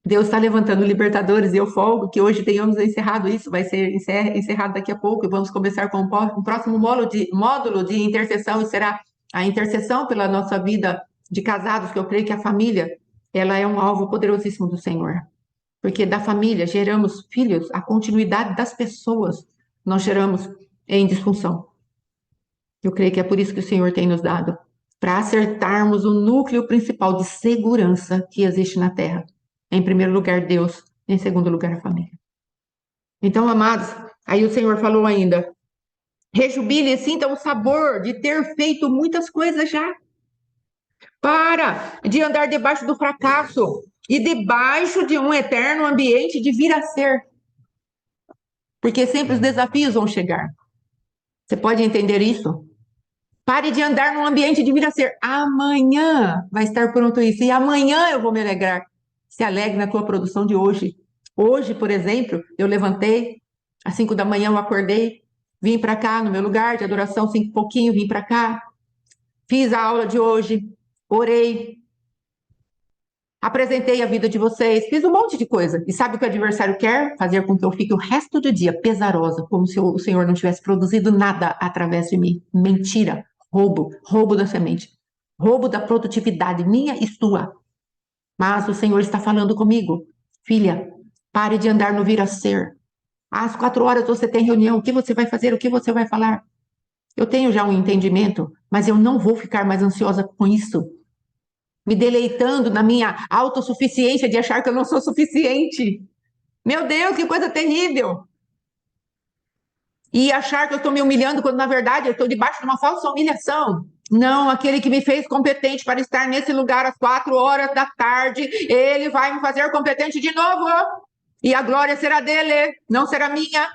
Deus está levantando libertadores e eu folgo que hoje tenhamos encerrado isso, vai ser encerrado daqui a pouco e vamos começar com um próximo módulo de intercessão e será a intercessão pela nossa vida de casados, que eu creio que a família, ela é um alvo poderosíssimo do Senhor. Porque da família geramos filhos, a continuidade das pessoas nós geramos em disfunção. Eu creio que é por isso que o Senhor tem nos dado, para acertarmos o núcleo principal de segurança que existe na Terra. Em primeiro lugar, Deus. Em segundo lugar, a família. Então, amados, aí o Senhor falou ainda: rejubile e sinta o sabor de ter feito muitas coisas já. Para de andar debaixo do fracasso e debaixo de um eterno ambiente de vir a ser. Porque sempre os desafios vão chegar. Você pode entender isso? Pare de andar num ambiente de vir a ser. Amanhã vai estar pronto isso. E amanhã eu vou me alegrar. Se alegre na tua produção de hoje. Hoje, por exemplo, eu levantei, às 5 da manhã eu acordei, vim para cá no meu lugar de adoração, 5 e pouquinho, vim para cá, fiz a aula de hoje, orei, apresentei a vida de vocês, fiz um monte de coisa. E sabe o que o adversário quer? Fazer com que eu fique o resto do dia pesarosa, como se o Senhor não tivesse produzido nada através de mim. Mentira, roubo da semente, roubo da produtividade minha e sua. Mas o Senhor está falando comigo. Filha, pare de andar no vir a ser. Às 4 horas você tem reunião, o que você vai fazer, o que você vai falar? Eu tenho já um entendimento, mas eu não vou ficar mais ansiosa com isso. Me deleitando na minha autossuficiência de achar que eu não sou suficiente. Meu Deus, que coisa terrível! E achar que eu estou me humilhando quando, na verdade, eu estou debaixo de uma falsa humilhação. Não, aquele que me fez competente para estar nesse lugar às 4 horas da tarde, ele vai me fazer competente de novo. E a glória será dele, não será minha.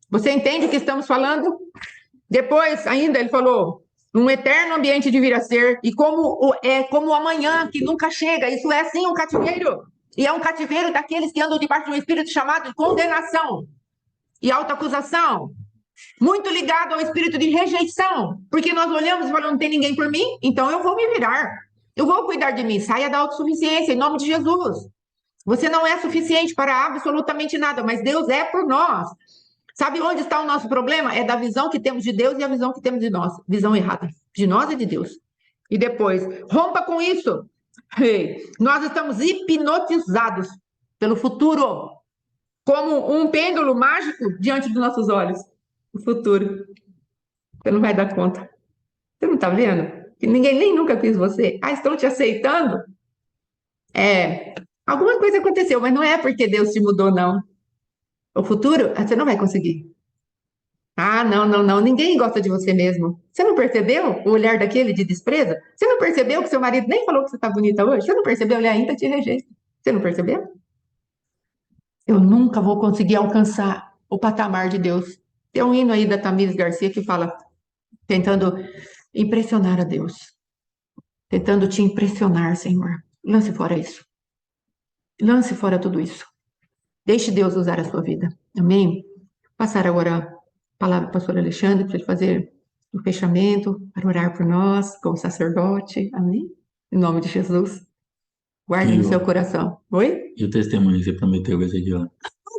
Você entende o que estamos falando? Depois, ainda, ele falou, um eterno ambiente de vir a ser, e como o amanhã, que nunca chega. Isso é, sim, um cativeiro. E é um cativeiro daqueles que andam debaixo de um espírito chamado de condenação e autoacusação. Muito ligado ao espírito de rejeição, porque nós olhamos e falamos, não tem ninguém por mim, então eu vou me virar. Eu vou cuidar de mim. Saia da autossuficiência, em nome de Jesus. Você não é suficiente para absolutamente nada, mas Deus é por nós. Sabe onde está o nosso problema? É da visão que temos de Deus e a visão que temos de nós. Visão errada. De nós e de Deus. E depois, rompa com isso. Nós estamos hipnotizados pelo futuro, como um pêndulo mágico diante dos nossos olhos. O futuro. Você não vai dar conta. Você não está vendo? que ninguém nem nunca quis você. Ah, estão te aceitando? É, alguma coisa aconteceu, mas não é porque Deus te mudou, não. O futuro, você não vai conseguir. Ah, não, não, não. Ninguém gosta de você mesmo. Você não percebeu o olhar daquele de desprezo? Você não percebeu que seu marido nem falou que você está bonita hoje? Você não percebeu? Ele ainda te rejeita. Você não percebeu? Eu nunca vou conseguir alcançar o patamar de Deus. Tem um hino aí da Tamires Garcia que fala, tentando impressionar a Deus, tentando te impressionar, Senhor. Lance fora isso. Lance fora tudo isso. Deixe Deus usar a sua vida. Amém? Passar agora a palavra para o pastor Alexandre para ele fazer o fechamento, para orar por nós, como sacerdote. Amém? Em nome de Jesus. Guarde E no o, seu coração. Oi? e o testemunho que você prometeu com esse aqui, ó.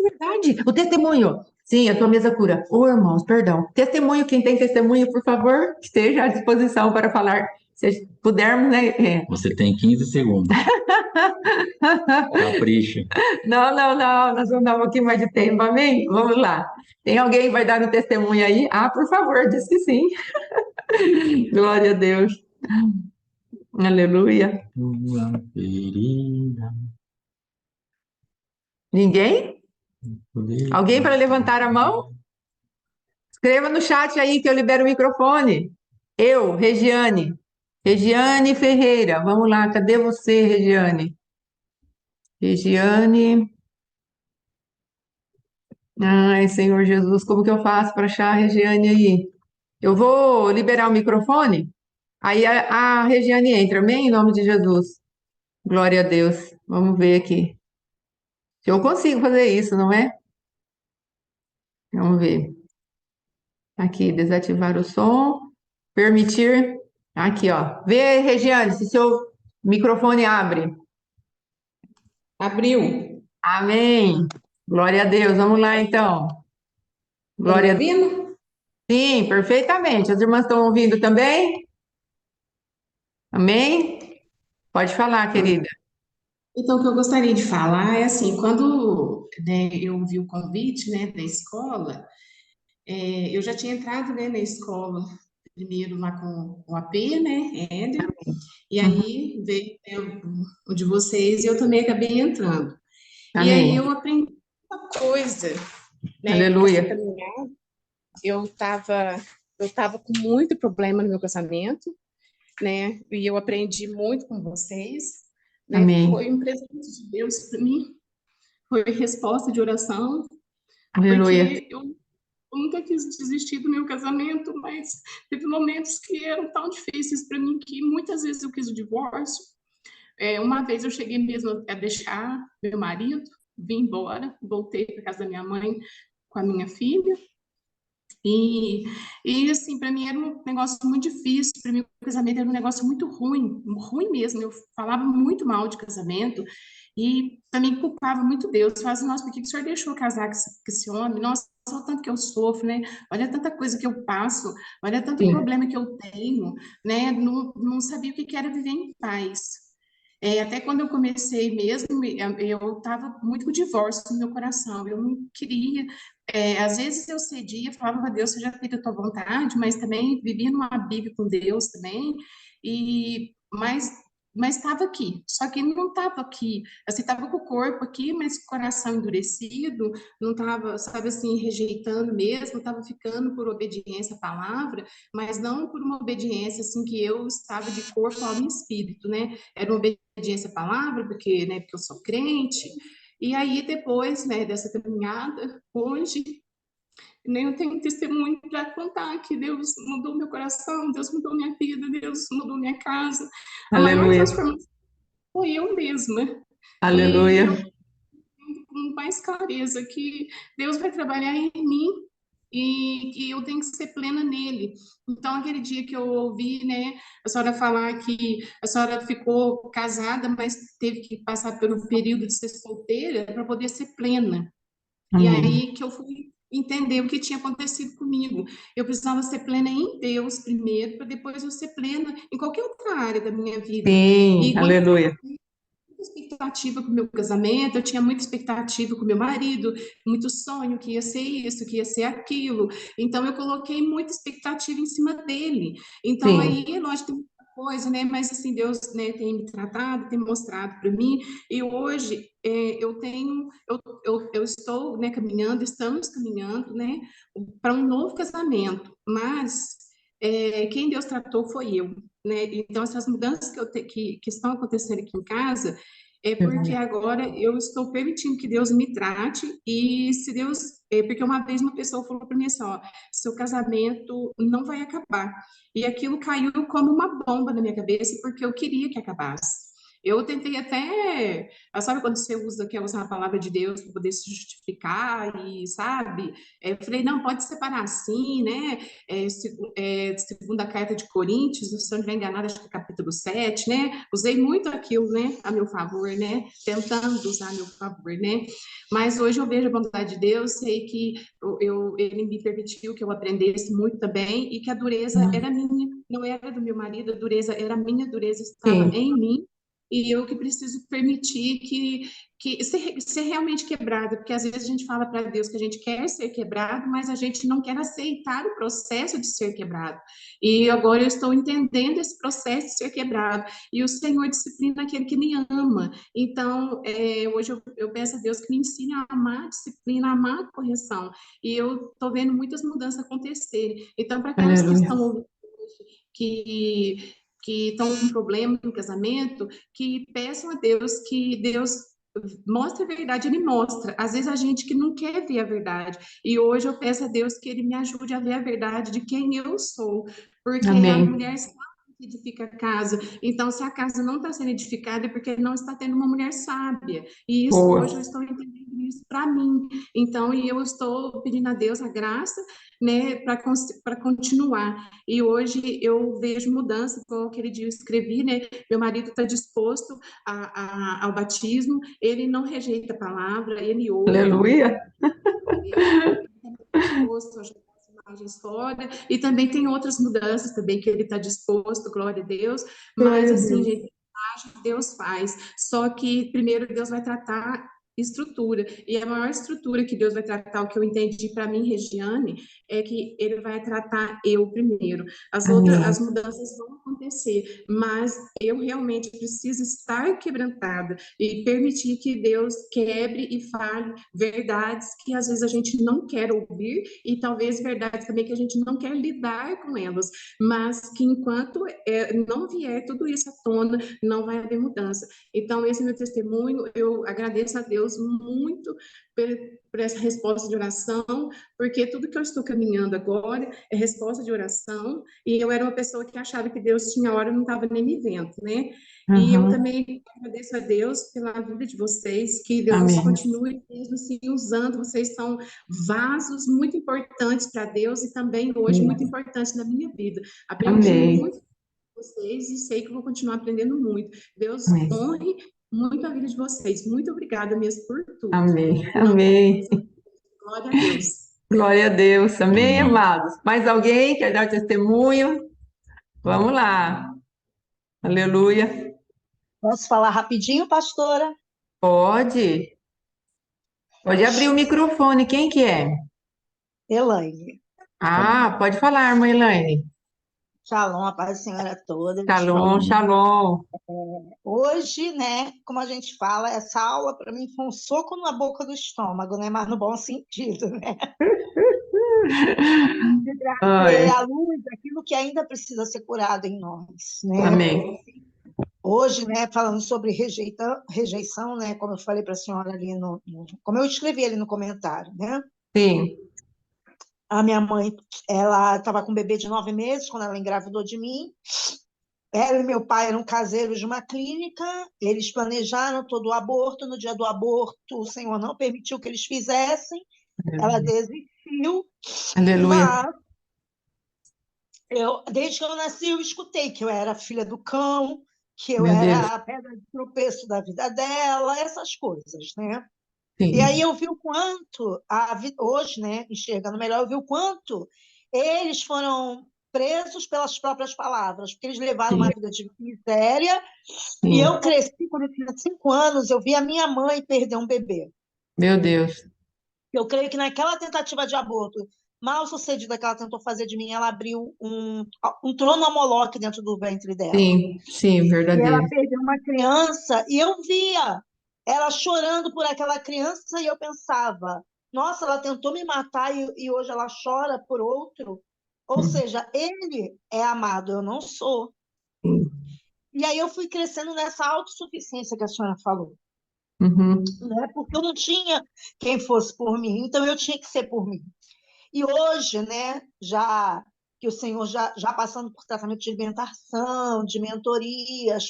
Verdade. O testemunho. Sim, a tua mesa cura. Ô, irmãos, perdão. Testemunho, quem tem testemunho, por favor, esteja à disposição para falar. Se pudermos, né? Você tem 15 segundos. Capricha. Não, não, não. Nós vamos dar um pouquinho mais de tempo, amém? Vamos lá. Tem alguém que vai dar um testemunho aí? Ah, por favor, diz que sim. Glória a Deus. Aleluia. Tua ferida, Ninguém? poder Alguém para levantar a mão? Escreva no chat aí que eu libero o microfone. Eu, Regiane. Regiane Ferreira. Vamos lá, cadê você, Regiane? Regiane. Ai, Senhor Jesus, como que eu faço para achar a Regiane aí? Eu vou liberar o microfone, aí a Regiane entra, amém? Em nome de Jesus. Glória a Deus. Vamos ver aqui. Se eu consigo fazer isso, não é? Vamos ver. Aqui, desativar o som. Permitir. Aqui, ó. Vê, Regiane, se seu microfone abre. Abriu. Amém. Glória a Deus. Vamos lá, então. Estão me Glória a Deus. ouvindo? Sim, perfeitamente. As irmãs estão ouvindo também? Amém? Pode falar, querida. Então, o que eu gostaria de falar é assim, quando né, eu vi o convite, né, da escola, eu já tinha entrado, né, na escola primeiro lá com o AP, né, Éder, e Uhum. aí veio, né, o de vocês e eu também acabei entrando. E aí Amém. eu aprendi uma coisa, né, porque essa Aleluia. caminhada, eu tava com muito problema no meu casamento, né? E eu aprendi muito com vocês, né? Amém. Foi um presente de Deus para mim, foi resposta de oração, Aleluia. porque eu nunca quis desistir do meu casamento, mas teve momentos que eram tão difíceis para mim que muitas vezes eu quis o divórcio. Uma vez eu cheguei mesmo a deixar meu marido, vim embora, voltei para casa da minha mãe com a minha filha. E assim, para mim era um negócio muito difícil, para mim o casamento era um negócio muito ruim, ruim mesmo. Eu falava muito mal de casamento e também culpava muito Deus. Falava assim, nossa, por que o senhor deixou eu casar com esse homem? Nossa, olha o tanto que eu sofro, né? Olha tanta coisa que eu passo, olha tanto Sim. problema que eu tenho, né? Não sabia o que era viver em paz. Até quando eu comecei mesmo, eu estava muito com divórcio no meu coração. Eu não queria. Às vezes eu cedia, falava a Deus, seja feita a tua vontade, mas também vivia numa Bíblia com Deus também. Mas estava aqui. Só que não estava aqui. Assim, estava com o corpo aqui, mas com o coração endurecido. Não estava, sabe assim, rejeitando mesmo. Estava ficando por obediência à palavra, mas não por uma obediência assim que eu estava de corpo, alma e espírito, né? Era uma obediência à palavra, porque eu sou crente. E aí, depois, né, dessa caminhada, hoje, né, eu tenho um testemunho para contar que Deus mudou meu coração, Deus mudou minha vida, Deus mudou minha casa. A maior Aleluia. transformação foi eu mesma. E eu Aleluia. tenho com mais clareza que Deus vai trabalhar em mim e que eu tenho que ser plena nele. Então, aquele dia que eu ouvi, né, a senhora falar que a senhora ficou casada, mas teve que passar pelo período de ser solteira para poder ser plena. E Amém. aí que eu fui entender o que tinha acontecido comigo. Eu precisava ser plena em Deus primeiro, para depois eu ser plena em qualquer outra área da minha vida. Sim. E quando Aleluia. expectativa com o meu casamento, eu tinha muita expectativa com o meu marido, muito sonho que ia ser isso, que ia ser aquilo. Então eu coloquei muita expectativa em cima dele. Então Sim. aí, lógico, tem muita coisa, né? Mas assim, Deus, né, tem me tratado, tem mostrado para mim, e hoje eu estou, né, caminhando, estamos caminhando, né, para um novo casamento, mas quem Deus tratou foi eu, né? Então, essas mudanças que estão acontecendo aqui em casa é porque agora eu estou permitindo que Deus me trate, e se Deus. Porque uma vez uma pessoa falou para mim assim: ó, seu casamento não vai acabar. E aquilo caiu como uma bomba na minha cabeça, porque eu queria que acabasse. Eu tentei até, sabe quando você quer usar a palavra de Deus para poder se justificar e, sabe? Eu falei, não, pode separar assim, né? Segunda carta de Coríntios, se eu não estiver enganada, acho que é capítulo 7, né? Usei muito aquilo, né, a meu favor, né? Tentando usar a meu favor, né? Mas hoje eu vejo a bondade de Deus, sei que ele me permitiu que eu aprendesse muito também, e que a dureza era minha, não era do meu marido, a dureza era minha, a dureza estava Sim, em mim, e eu que preciso permitir que ser realmente quebrado, porque às vezes a gente fala para Deus que a gente quer ser quebrado, mas a gente não quer aceitar o processo de ser quebrado. E agora eu estou entendendo esse processo de ser quebrado, e o Senhor disciplina aquele que me ama. Então, hoje eu peço a Deus que me ensine a amar a disciplina, a amar a correção, e eu estou vendo muitas mudanças acontecerem. Então, para aquelas que aleluia. estão ouvindo, que estão com problema no casamento, que peçam a Deus que Deus mostre a verdade, ele mostra. Às vezes a gente que não quer ver a verdade. E hoje eu peço a Deus que ele me ajude a ver a verdade de quem eu sou, porque a Amém. mulher sabe que edifica a casa. Então, se a casa não está sendo edificada, é porque não está tendo uma mulher sábia. E isso hoje eu Boa. estou entendendo isso para mim. Então, e eu estou pedindo a Deus a graça, né, para continuar. E hoje eu vejo mudança, como aquele dia eu escrevi, né? Meu marido está disposto ao batismo, ele não rejeita a palavra, ele ouve, Aleluia. ele está disposto a jogar as imagens fora, e também tem outras mudanças também que ele está disposto, glória a Deus, mas Glória a assim, Deus. gente, Deus faz, só que primeiro Deus vai tratar estrutura, e a maior estrutura que Deus vai tratar, o que eu entendi para mim, Regiane, é que ele vai tratar eu primeiro. As Amém. mudanças vão acontecer, mas eu realmente preciso estar quebrantada e permitir que Deus quebre e fale verdades que às vezes a gente não quer ouvir, e talvez verdades também que a gente não quer lidar com elas, mas que enquanto não vier tudo isso à tona, não vai haver mudança. Então, esse é meu testemunho. Eu agradeço a Deus muito por essa resposta de oração, porque tudo que eu estou caminhando agora é resposta de oração, e eu era uma pessoa que achava que Deus tinha hora e não estava nem me vendo, né? E eu Uhum. também agradeço a Deus pela vida de vocês, que Deus Amém. continue mesmo se usando. Vocês são vasos muito importantes para Deus, e também hoje muito importantes na minha vida. Aprendi Amém. muito com vocês e sei que vou continuar aprendendo muito. Deus Amém. honre muito a vida de vocês. Muito obrigada mesmo por tudo. Amém. Em nome Amém. de Jesus, glória a Deus. Glória a Deus. Amém, Amém. amados. Mais alguém quer dar testemunho? Vamos lá. Aleluia. Posso falar rapidinho, pastora? Pode. Pode abrir o microfone. Quem que é? Elaine. Ah, pode falar, irmã Elaine. Shalom, a paz do Senhor a todos. Shalom, shalom. Hoje, né, como a gente fala, essa aula para mim foi um soco na boca do estômago, né, mas no bom sentido, né? De trazer Ai, à luz aquilo que ainda precisa ser curado em nós, né? amém. Hoje, né, falando sobre rejeição, né, como eu falei para a senhora ali como eu escrevi ali no comentário, né? Sim. A minha mãe, ela estava com um bebê de 9 meses quando ela engravidou de mim. Ela e meu pai eram caseiros de uma clínica, eles planejaram todo o aborto. No dia do aborto, o Senhor não permitiu que eles fizessem, ela desistiu, Aleluia. mas desde que eu nasci, eu escutei que eu era filha do cão, que eu Meu Deus. era a pedra de tropeço da vida dela, essas coisas, né? E aí Sim. eu vi o quanto, hoje, né, enxergando melhor, eu vi o quanto eles foram presos pelas próprias palavras, porque eles levaram uma Sim. vida de miséria, e Sim. eu cresci, quando eu tinha 5 anos, eu vi a minha mãe perder um bebê. Meu Deus. Eu creio que naquela tentativa de aborto, mal sucedida que ela tentou fazer de mim, ela abriu um trono a Moloque dentro do ventre dela. Sim, sim, E ela verdadeiro. perdeu uma criança, e eu via ela chorando por aquela criança, e eu pensava, nossa, ela tentou me matar e hoje ela chora por outro. Ou Uhum, seja, ele é amado, eu não sou. sim. E aí eu fui crescendo nessa autossuficiência que a senhora falou, Uhum. né? Porque eu não tinha quem fosse por mim, então eu tinha que ser por mim. E hoje, né, já que o Senhor já passando por tratamento de alimentação, de mentorias,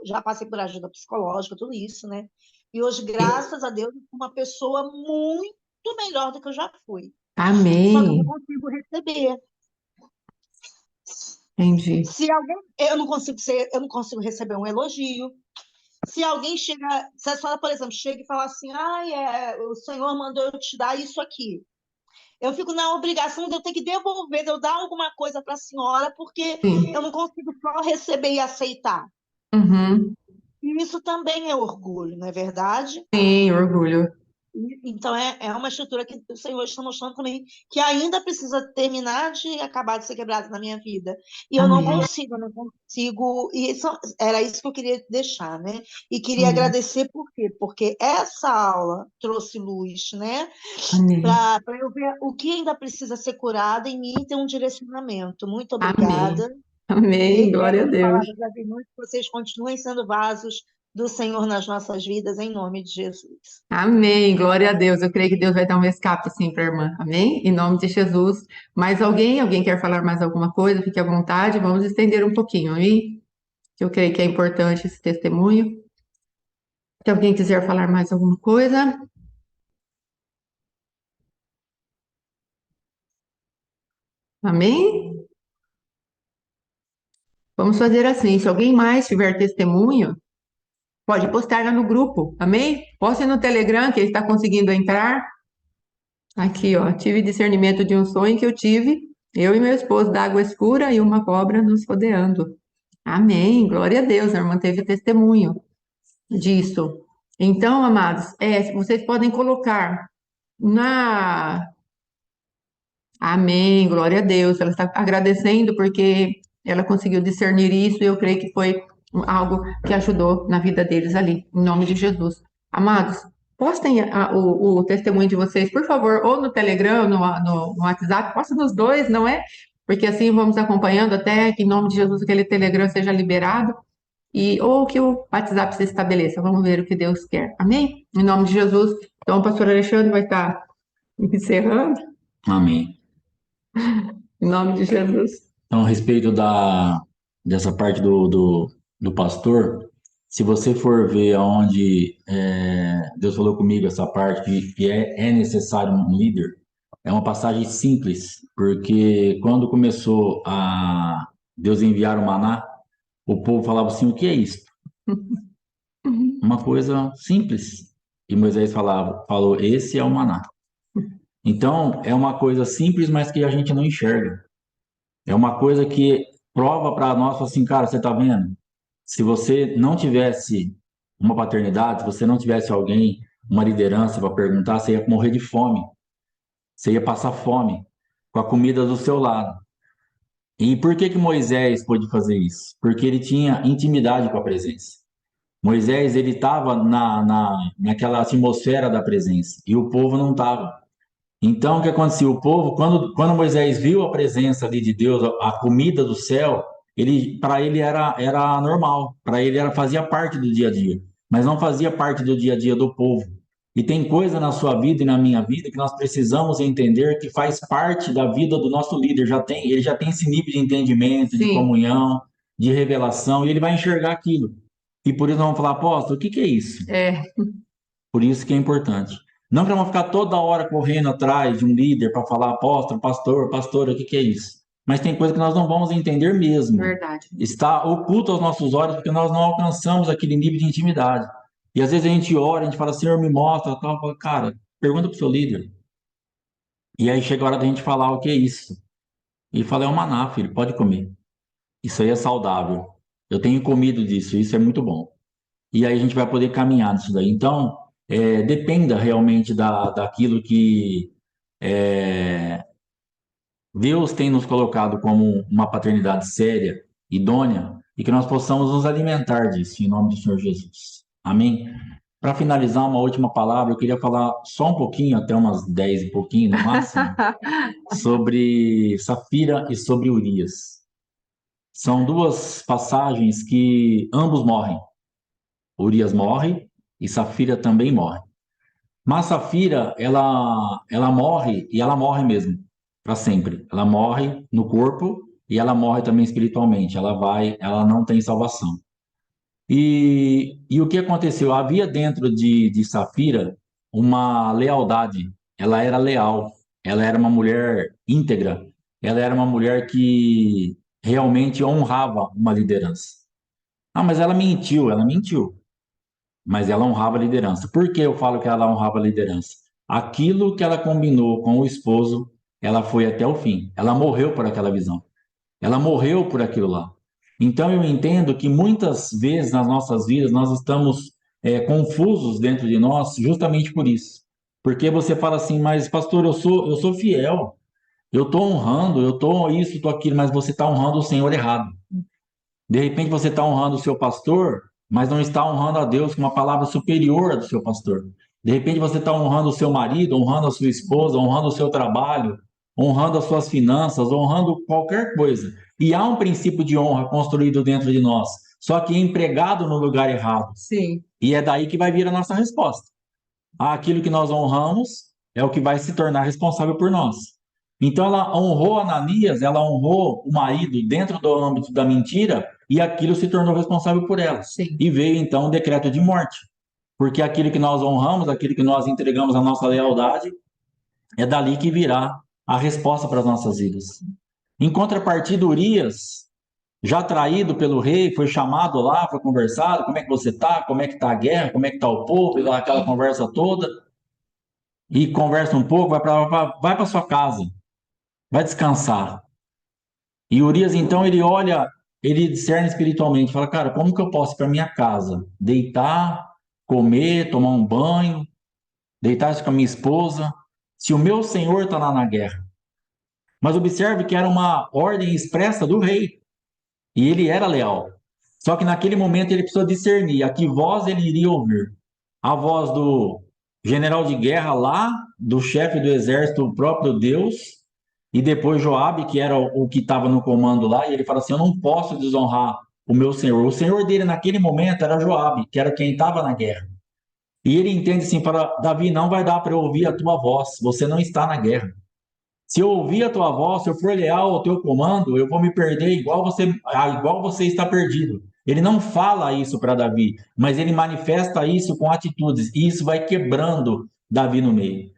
já passei por ajuda psicológica, tudo isso, né? E hoje, graças a Deus, eu sou uma pessoa muito melhor do que eu já fui. Só que eu não Amém. consigo receber. Entendi. Se alguém, eu não consigo receber um elogio. Se alguém chega, se a senhora, por exemplo, chega e fala assim, o Senhor mandou eu te dar isso aqui. Eu fico na obrigação de eu ter que devolver, de eu dar alguma coisa para a senhora, porque eu Sim. não consigo só receber e aceitar. Uhum. E isso também é orgulho, não é verdade? Sim, orgulho. Então, é uma estrutura que o Senhor está mostrando também que ainda precisa terminar de acabar de ser quebrada na minha vida. E Amém. eu não consigo. Era isso que eu queria deixar, né? E queria Amém. agradecer por quê? Porque essa aula trouxe luz, né? Amém. Para eu ver o que ainda precisa ser curado em mim e ter um direcionamento. Muito Amém. obrigada. Amém. Glória a Reitero as Deus. palavras da irmã, que vocês continuem sendo vasos do Senhor nas nossas vidas, em nome de Jesus. Amém. Glória a Deus. Eu creio que Deus vai dar um escape sim para a irmã. Amém? Em nome de Jesus. Mais alguém? Alguém quer falar mais alguma coisa? Fique à vontade. Vamos estender um pouquinho, amém? Que eu creio que é importante esse testemunho. Se alguém quiser falar mais alguma coisa, amém? Vamos fazer assim. Se alguém mais tiver testemunho, pode postar lá no grupo, amém? Poste no Telegram, que ele está conseguindo entrar. Aqui, ó. Tive discernimento de um sonho que eu tive, eu e meu esposo, da água escura e uma cobra nos rodeando. Amém. Glória a Deus. A irmã teve testemunho disso. Então, amados, vocês podem colocar na. Amém, glória a Deus. Ela está agradecendo porque ela conseguiu discernir isso e eu creio que foi algo que ajudou na vida deles ali, em nome de Jesus. Amados, postem o testemunho de vocês, por favor, ou no Telegram, ou no WhatsApp, posta nos dois, não é? Porque assim vamos acompanhando até que, em nome de Jesus, aquele Telegram seja liberado ou que o WhatsApp se estabeleça. Vamos ver o que Deus quer. Amém? Em nome de Jesus. Então, o pastor Alexandre vai estar encerrando, Amém. em nome de Jesus. Então, a respeito dessa parte do pastor, se você for ver aonde Deus falou comigo essa parte que é necessário um líder, é uma passagem simples, porque quando começou a Deus enviar o maná, o povo falava assim: o que é isso? Uma coisa simples. E Moisés falou: esse é o maná. Então, é uma coisa simples, mas que a gente não enxerga. É uma coisa que prova para nós, fala assim, cara, você tá vendo? Se você não tivesse uma paternidade, se você não tivesse alguém, uma liderança para perguntar, você ia morrer de fome. Você ia passar fome com a comida do seu lado. E por que que Moisés pôde fazer isso? Porque ele tinha intimidade com a presença. Moisés, ele estava naquela atmosfera da presença e o povo não estava. Então, o que acontecia? O povo, quando Moisés viu a presença ali de Deus, a comida do céu, para ele era normal, para ele fazia parte do dia a dia, mas não fazia parte do dia a dia do povo. E tem coisa na sua vida e na minha vida que nós precisamos entender que faz parte da vida do nosso líder. Ele já tem esse nível de entendimento, de Sim, comunhão, de revelação, e ele vai enxergar aquilo. E por isso nós vamos falar, apóstolo, o que que é isso? é, Por isso que é importante. Não que vamos ficar toda hora correndo atrás de um líder para falar apóstolo, pastor, pastor, o que que é isso? Mas tem coisa que nós não vamos entender mesmo. verdade. Está oculto aos nossos olhos porque nós não alcançamos aquele nível de intimidade. E às vezes a gente ora, a gente fala, Senhor, me mostra, tal, fala, cara, pergunta para o seu líder. E aí chega a hora da gente falar o que é isso. E fala, é um maná, filho, pode comer. Isso aí é saudável. Eu tenho comido disso, isso é muito bom. E aí a gente vai poder caminhar nisso daí. Então, dependa realmente daquilo que Deus tem nos colocado como uma paternidade séria, idônea, e que nós possamos nos alimentar disso, em nome do Senhor Jesus. Amém? Para finalizar, uma última palavra, eu queria falar só um pouquinho, até umas 10 e pouquinho no máximo, sobre Safira e sobre Urias. São duas passagens que ambos morrem. Urias morre e Safira também morre. Mas Safira, ela morre, e ela morre mesmo, para sempre. Ela morre no corpo e ela morre também espiritualmente. Ela não tem salvação. E o que aconteceu? Havia dentro de Safira uma lealdade. Ela era leal. Ela era uma mulher íntegra. Ela era uma mulher que realmente honrava uma liderança. Ah, mas ela mentiu. Ela mentiu, mas ela honrava a liderança. Por que eu falo que ela honrava a liderança? Aquilo que ela combinou com o esposo, ela foi até o fim. Ela morreu por aquela visão. Ela morreu por aquilo lá. Então eu entendo que muitas vezes nas nossas vidas nós estamos confusos dentro de nós justamente por isso. Porque você fala assim, mas pastor, eu sou fiel, eu estou honrando, eu estou isso, estou aquilo, mas você está honrando o Senhor errado. De repente você está honrando o seu pastor, mas não está honrando a Deus com uma palavra superior à do seu pastor. De repente você está honrando o seu marido, honrando a sua esposa, honrando o seu trabalho, honrando as suas finanças, honrando qualquer coisa. E há um princípio de honra construído dentro de nós, só que empregado no lugar errado. Sim. E é daí que vai vir a nossa resposta. Aquilo que nós honramos é o que vai se tornar responsável por nós. Então ela honrou Ananias, ela honrou o marido dentro do âmbito da mentira, e aquilo se tornou responsável por ela. Sim. E veio então o decreto de morte. Porque aquilo que nós honramos, aquilo que nós entregamos a nossa lealdade, é dali que virá a resposta para as nossas vidas. Em contrapartida, Urias, já traído pelo rei, foi chamado lá, foi conversado, como é que você está, como é que está a guerra, como é que está o povo, e aquela conversa toda, e conversa um pouco, vai para sua casa, vai descansar. E Urias, então, ele olha, ele discerne espiritualmente, fala, cara, como que eu posso ir para minha casa? Deitar, comer, tomar um banho, deitar com a minha esposa, se o meu senhor está lá na guerra. Mas observe que era uma ordem expressa do rei, e ele era leal. Só que naquele momento ele precisou discernir a que voz ele iria ouvir. A voz do general de guerra lá, do chefe do exército, o próprio Deus, e depois Joabe, que era o que estava no comando lá, e ele fala assim, eu não posso desonrar o meu senhor. O senhor dele naquele momento era Joabe, que era quem estava na guerra. E ele entende assim, fala, Davi, não vai dar para eu ouvir a tua voz, você não está na guerra. Se eu ouvir a tua voz, se eu for leal ao teu comando, eu vou me perder igual você está perdido. Ele não fala isso para Davi, mas ele manifesta isso com atitudes, e isso vai quebrando Davi no meio.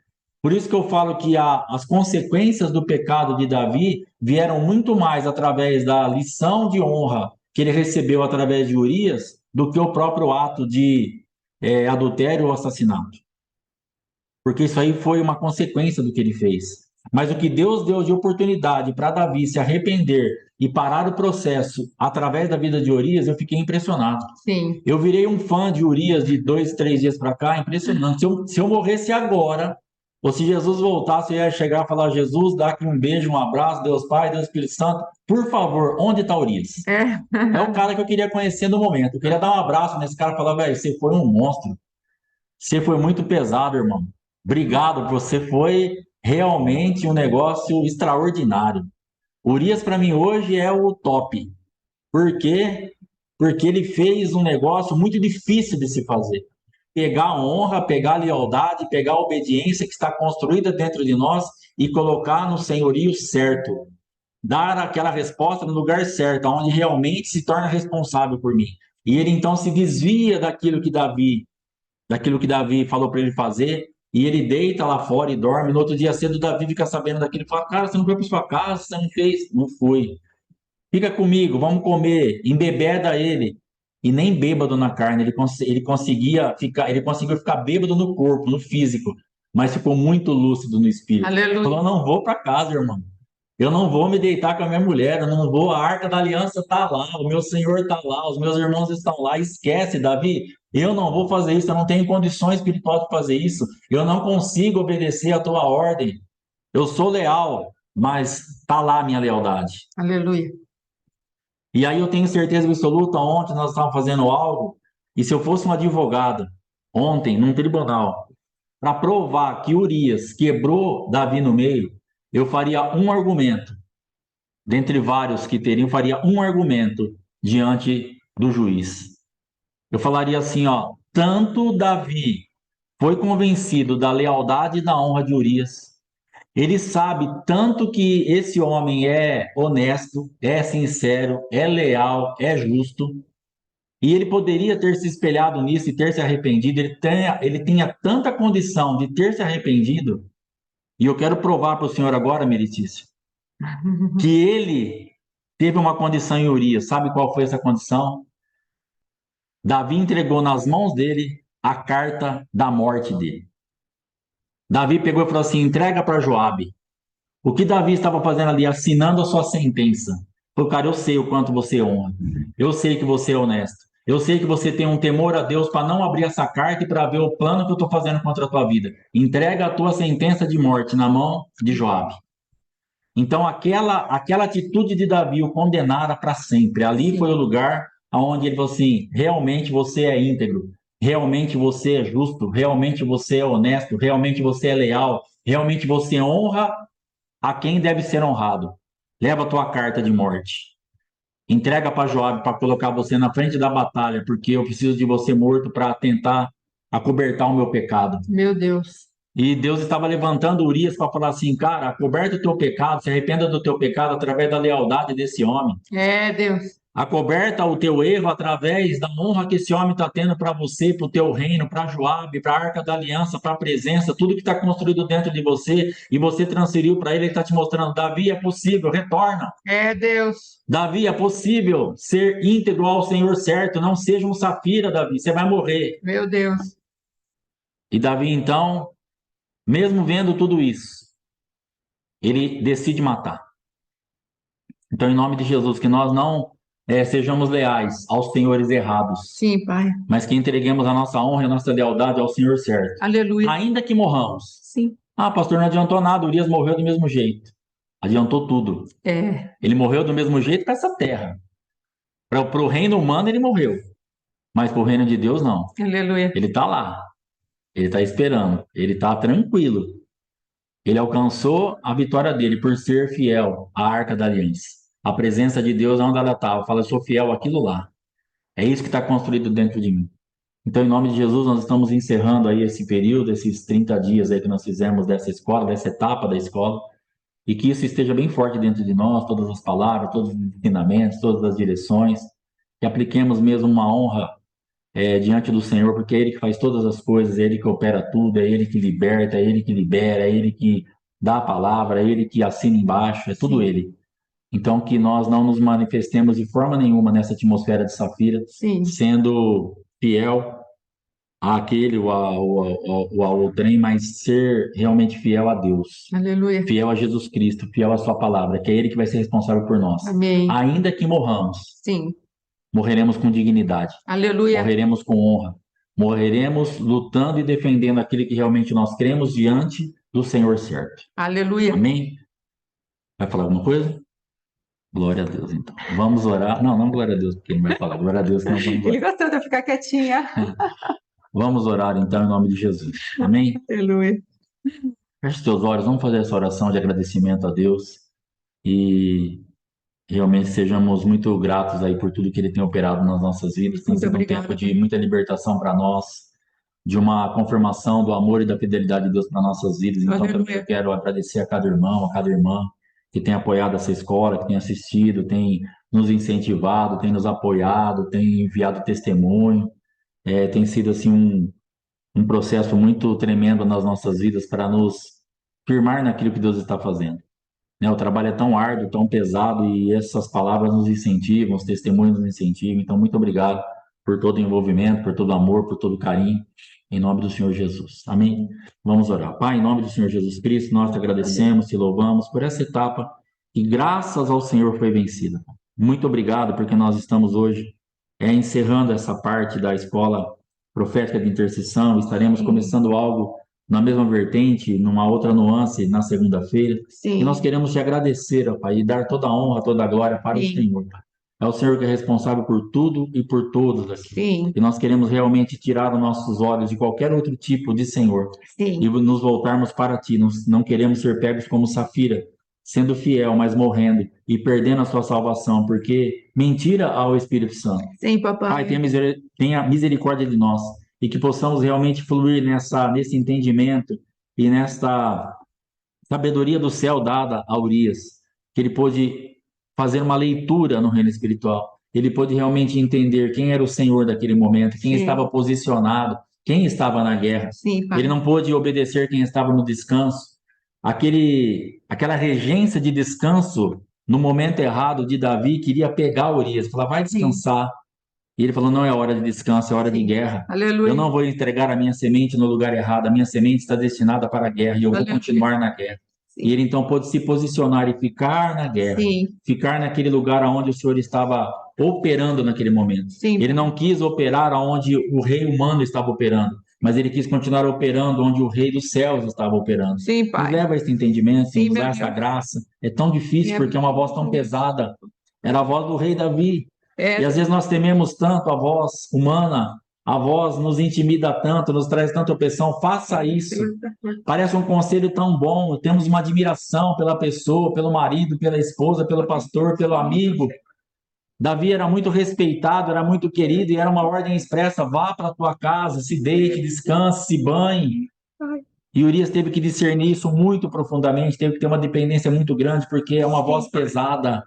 Por isso que eu falo que as consequências do pecado de Davi vieram muito mais através da lição de honra que ele recebeu através de Urias do que o próprio ato de adultério ou assassinato. Porque isso aí foi uma consequência do que ele fez. Mas o que Deus deu de oportunidade para Davi se arrepender e parar o processo através da vida de Urias, eu fiquei impressionado. Sim. Eu virei um fã de Urias de 2, 3 dias para cá, impressionante. Se eu morresse agora, ou se Jesus voltasse, eu ia chegar e falar, Jesus, dá aqui um beijo, um abraço, Deus Pai, Deus Espírito Santo, por favor, onde está Urias? É o cara que eu queria conhecer no momento. Eu queria dar um abraço nesse cara e falar, velho, você foi um monstro. Você foi muito pesado, irmão. Obrigado, você foi realmente um negócio extraordinário. Urias, para mim, hoje é o top. Por quê? Porque ele fez um negócio muito difícil de se fazer. Pegar a honra, pegar a lealdade, pegar a obediência que está construída dentro de nós e colocar no senhorio certo. Dar aquela resposta no lugar certo, onde realmente se torna responsável por mim. E ele então se desvia daquilo que Davi falou para ele fazer, e ele deita lá fora e dorme. No outro dia cedo, Davi fica sabendo daquilo e fala, cara, você não foi para sua casa, você não fez? Não fui. Fica comigo, vamos comer. Embebeda ele. E nem bêbado na carne, ele conseguiu ficar bêbado no corpo, no físico, mas ficou muito lúcido no espírito. Aleluia. Falou, não vou para casa, irmão. Eu não vou me deitar com a minha mulher, eu não vou, a arca da aliança está lá, o meu Senhor está lá, os meus irmãos estão lá. Esquece, Davi, eu não vou fazer isso, eu não tenho condições espirituais de fazer isso, eu não consigo obedecer a tua ordem. Eu sou leal, mas está lá a minha lealdade. Aleluia. E aí eu tenho certeza absoluta, ontem nós estávamos fazendo algo, e se eu fosse um advogado, ontem, num tribunal, para provar que Urias quebrou Davi no meio, eu faria um argumento, dentre vários que teriam, faria um argumento diante do juiz. Eu falaria assim, ó, tanto Davi foi convencido da lealdade e da honra de Urias, ele sabe tanto que esse homem é honesto, é sincero, é leal, é justo, e ele poderia ter se espelhado nisso e ter se arrependido. Ele tinha tanta condição de ter se arrependido, e eu quero provar para o senhor agora, Meritício, que ele teve uma condição em Urias. Sabe qual foi essa condição? Davi entregou nas mãos dele a carta da morte dele. Davi pegou e falou assim: entrega para Joabe. O que Davi estava fazendo ali? Assinando a sua sentença. Falou, cara, eu sei o quanto você honra. Eu sei que você é honesto. Eu sei que você tem um temor a Deus para não abrir essa carta e para ver o plano que eu estou fazendo contra a tua vida. Entrega a tua sentença de morte na mão de Joabe. Então, aquela atitude de Davi o condenara para sempre. Ali foi o lugar onde ele falou assim: realmente você é íntegro, realmente você é justo, realmente você é honesto, realmente você é leal, realmente você honra a quem deve ser honrado. Leva a tua carta de morte. Entrega para Joabe para colocar você na frente da batalha, porque eu preciso de você morto para tentar acobertar o meu pecado. Meu Deus. E Deus estava levantando Urias para falar assim, cara, acoberta o teu pecado, se arrependa do teu pecado através da lealdade desse homem. É, Deus. Acoberta o teu erro através da honra que esse homem está tendo para você, para o teu reino, para Joabe, para a Arca da Aliança, para a presença, tudo que está construído dentro de você, e você transferiu para ele está te mostrando, Davi, é possível, retorna. É, Deus. Davi, é possível ser íntegro ao Senhor certo, não seja um safira, Davi, você vai morrer. Meu Deus. E Davi, então, mesmo vendo tudo isso, ele decide matar. Então, em nome de Jesus, que nós não sejamos leais aos senhores errados. Sim, Pai. Mas que entreguemos a nossa honra e a nossa lealdade ao Senhor certo. Aleluia. Ainda que morramos. Sim. Ah, pastor, não adiantou nada, Urias morreu do mesmo jeito. Adiantou tudo. É. Ele morreu do mesmo jeito para essa terra. Para o reino humano ele morreu. Mas para o reino de Deus, não. Aleluia. Ele está lá. Ele está esperando. Ele está tranquilo. Ele alcançou a vitória dele por ser fiel à Arca da Aliança. A presença de Deus onde ela estava. Fala, eu sou fiel àquilo lá. É isso que está construído dentro de mim. Então, em nome de Jesus, nós estamos encerrando aí esse período, esses 30 dias aí que nós fizemos dessa escola, dessa etapa da escola, e que isso esteja bem forte dentro de nós, todas as palavras, todos os ensinamentos, todas as direções, que apliquemos mesmo uma honra diante do Senhor, porque é Ele que faz todas as coisas, é Ele que opera tudo, é Ele que liberta, é Ele que libera, é Ele que dá a palavra, é Ele que assina embaixo, é tudo Ele. Então, que nós não nos manifestemos de forma nenhuma nessa atmosfera de Safira, Sim. sendo fiel àquele ou ao trem, mas ser realmente fiel a Deus, Aleluia. fiel a Jesus Cristo, fiel à sua palavra, que é Ele que vai ser responsável por nós. Amém. Ainda que morramos, Sim. morreremos com dignidade, Aleluia. morreremos com honra, morreremos lutando e defendendo aquilo que realmente nós cremos diante do Senhor certo. Aleluia. Amém? Vai falar alguma coisa? Glória a Deus, então. Vamos orar. Não, não glória a Deus, porque ele vai falar. Glória a Deus que nós vamos Ele orar. gostou de eu ficar quietinha. Vamos orar, então, em nome de Jesus. Amém? Aleluia. Feche os teus olhos, vamos fazer essa oração de agradecimento a Deus e realmente sejamos muito gratos aí por tudo que Ele tem operado nas nossas vidas. Tem Muito sido um obrigada. tempo de muita libertação para nós, de uma confirmação do amor e da fidelidade de Deus para nossas vidas. Então, Aleluia. também eu quero agradecer a cada irmão, a cada irmã que tem apoiado essa escola, que tem assistido, tem nos incentivado, tem nos apoiado, tem enviado testemunho. Tem sido assim um processo muito tremendo nas nossas vidas para nos firmar naquilo que Deus está fazendo. Né? O trabalho é tão árduo, tão pesado e essas palavras nos incentivam, os testemunhos nos incentivam. Então, muito obrigado por todo o envolvimento, por todo o amor, por todo o carinho, em nome do Senhor Jesus. Amém? Vamos orar. Pai, em nome do Senhor Jesus Cristo, nós te agradecemos, te louvamos por essa etapa que, graças ao Senhor, foi vencida. Muito obrigado porque nós estamos hoje encerrando essa parte da escola profética de intercessão, estaremos começando algo na mesma vertente, numa outra nuance, na segunda-feira. E Sim, nós queremos te agradecer, ó Pai, e dar toda a honra, toda a glória para o sim, Senhor, Pai. É o Senhor que é responsável por tudo e por todos aqui. sim, E nós queremos realmente tirar os nossos olhos de qualquer outro tipo de Senhor e sim, nos voltarmos para Ti. Nós não queremos ser pegos como Safira, sendo fiel, mas morrendo e perdendo a sua salvação, porque mentira ao Espírito Santo. sim, Pai, papai. tenha misericórdia de nós e que possamos realmente fluir nesse entendimento e nessa sabedoria do céu dada a Urias, que ele pôde fazer uma leitura no reino espiritual. Ele pôde realmente entender quem era o Senhor daquele momento, quem Sim, estava posicionado, quem estava na guerra. sim, Ele pai. não pôde obedecer quem estava no descanso. Aquela regência de descanso no momento errado de Davi queria pegar Urias, falar, vai Sim, descansar. E ele falou, não é hora de descanso, é hora de sim. guerra. Eu Aleluia, não vou entregar a minha semente no lugar errado, a minha semente está destinada para a guerra e eu vou aleluia. continuar na guerra. E Sim, ele então pôde se posicionar e ficar na guerra, sim, ficar naquele lugar onde o Senhor estava operando naquele momento. sim, Ele pai. não quis operar onde o rei humano estava operando, mas ele quis continuar operando onde o rei dos céus estava operando. Sim, Nos pai. leva a esse entendimento, Sim, nos meu dá essa Deus. graça. É tão difícil É porque é uma voz muito tão bom. pesada. Era a voz do rei Davi. É, E às vezes nós tememos tanto a voz humana, a voz nos intimida tanto, nos traz tanta opressão. Faça isso. Parece um conselho tão bom. Temos uma admiração pela pessoa, pelo marido, pela esposa, pelo pastor, pelo amigo. Davi era muito respeitado, era muito querido e era uma ordem expressa: vá para a tua casa, se deite, descanse, se banhe. E Urias teve que discernir isso muito profundamente, teve que ter uma dependência muito grande, porque é uma voz pesada,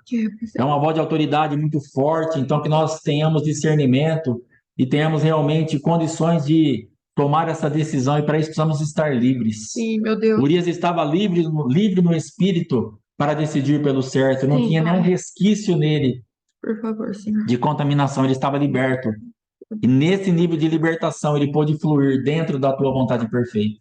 é uma voz de autoridade muito forte. Então, que nós tenhamos discernimento e tenhamos realmente condições de tomar essa decisão, e para isso precisamos estar livres. sim, meu Deus. Urias estava livre no espírito para decidir pelo certo, não Sim, tinha nenhum pai. resquício nele Por favor, Senhor. de contaminação, ele estava liberto. E nesse nível de libertação, ele pôde fluir dentro da tua vontade perfeita.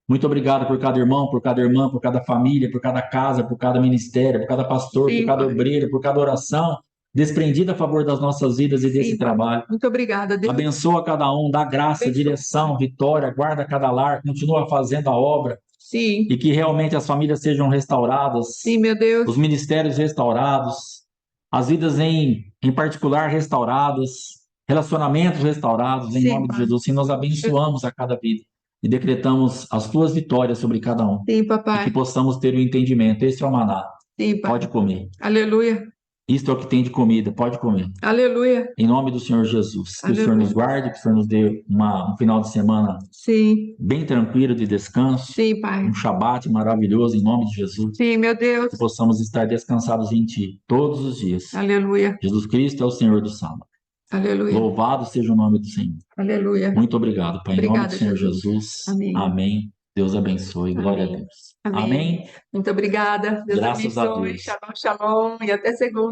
Muito obrigado por cada irmão, por cada irmã, por cada família, por cada casa, por cada ministério, por cada pastor, por Sim, cada pai. obreiro, por cada oração desprendida a favor das nossas vidas e desse Sim, pai. trabalho. Muito obrigada, Deus. Abençoa cada um, dá graça, Abençoa. direção, vitória, guarda cada lar, continua fazendo a obra Sim, e que realmente as famílias sejam restauradas, sim, meu Deus. os ministérios restaurados, as vidas em particular restauradas, relacionamentos restaurados, em Sim, nome de pai. Jesus. Sim, nós abençoamos a cada vida e decretamos as tuas vitórias sobre cada um. Sim, E que papai. possamos ter o entendimento. Este é o maná. Sim, pai. Pode comer. Aleluia, Isto é o que tem de comida. Pode comer. aleluia, Em nome do Senhor Jesus. Que o Senhor aleluia. nos guarde, que o Senhor nos dê um final de semana Sim, bem tranquilo de descanso. sim, pai. Um Shabat maravilhoso, em nome de Jesus. Sim, meu Deus. Que possamos estar descansados em Ti todos os dias. Aleluia, Jesus Cristo é o Senhor do sábado. aleluia, Louvado seja o nome do Senhor. aleluia. Muito obrigado, Pai. Em nome Obrigada, do Senhor Jesus. Jesus. Amém. Amém. Deus abençoe. Glória a Amém. Deus. Amém. Amém. Muito obrigada. Deus Graças a abençoe. Deus. Shalom, shalom. E até segunda.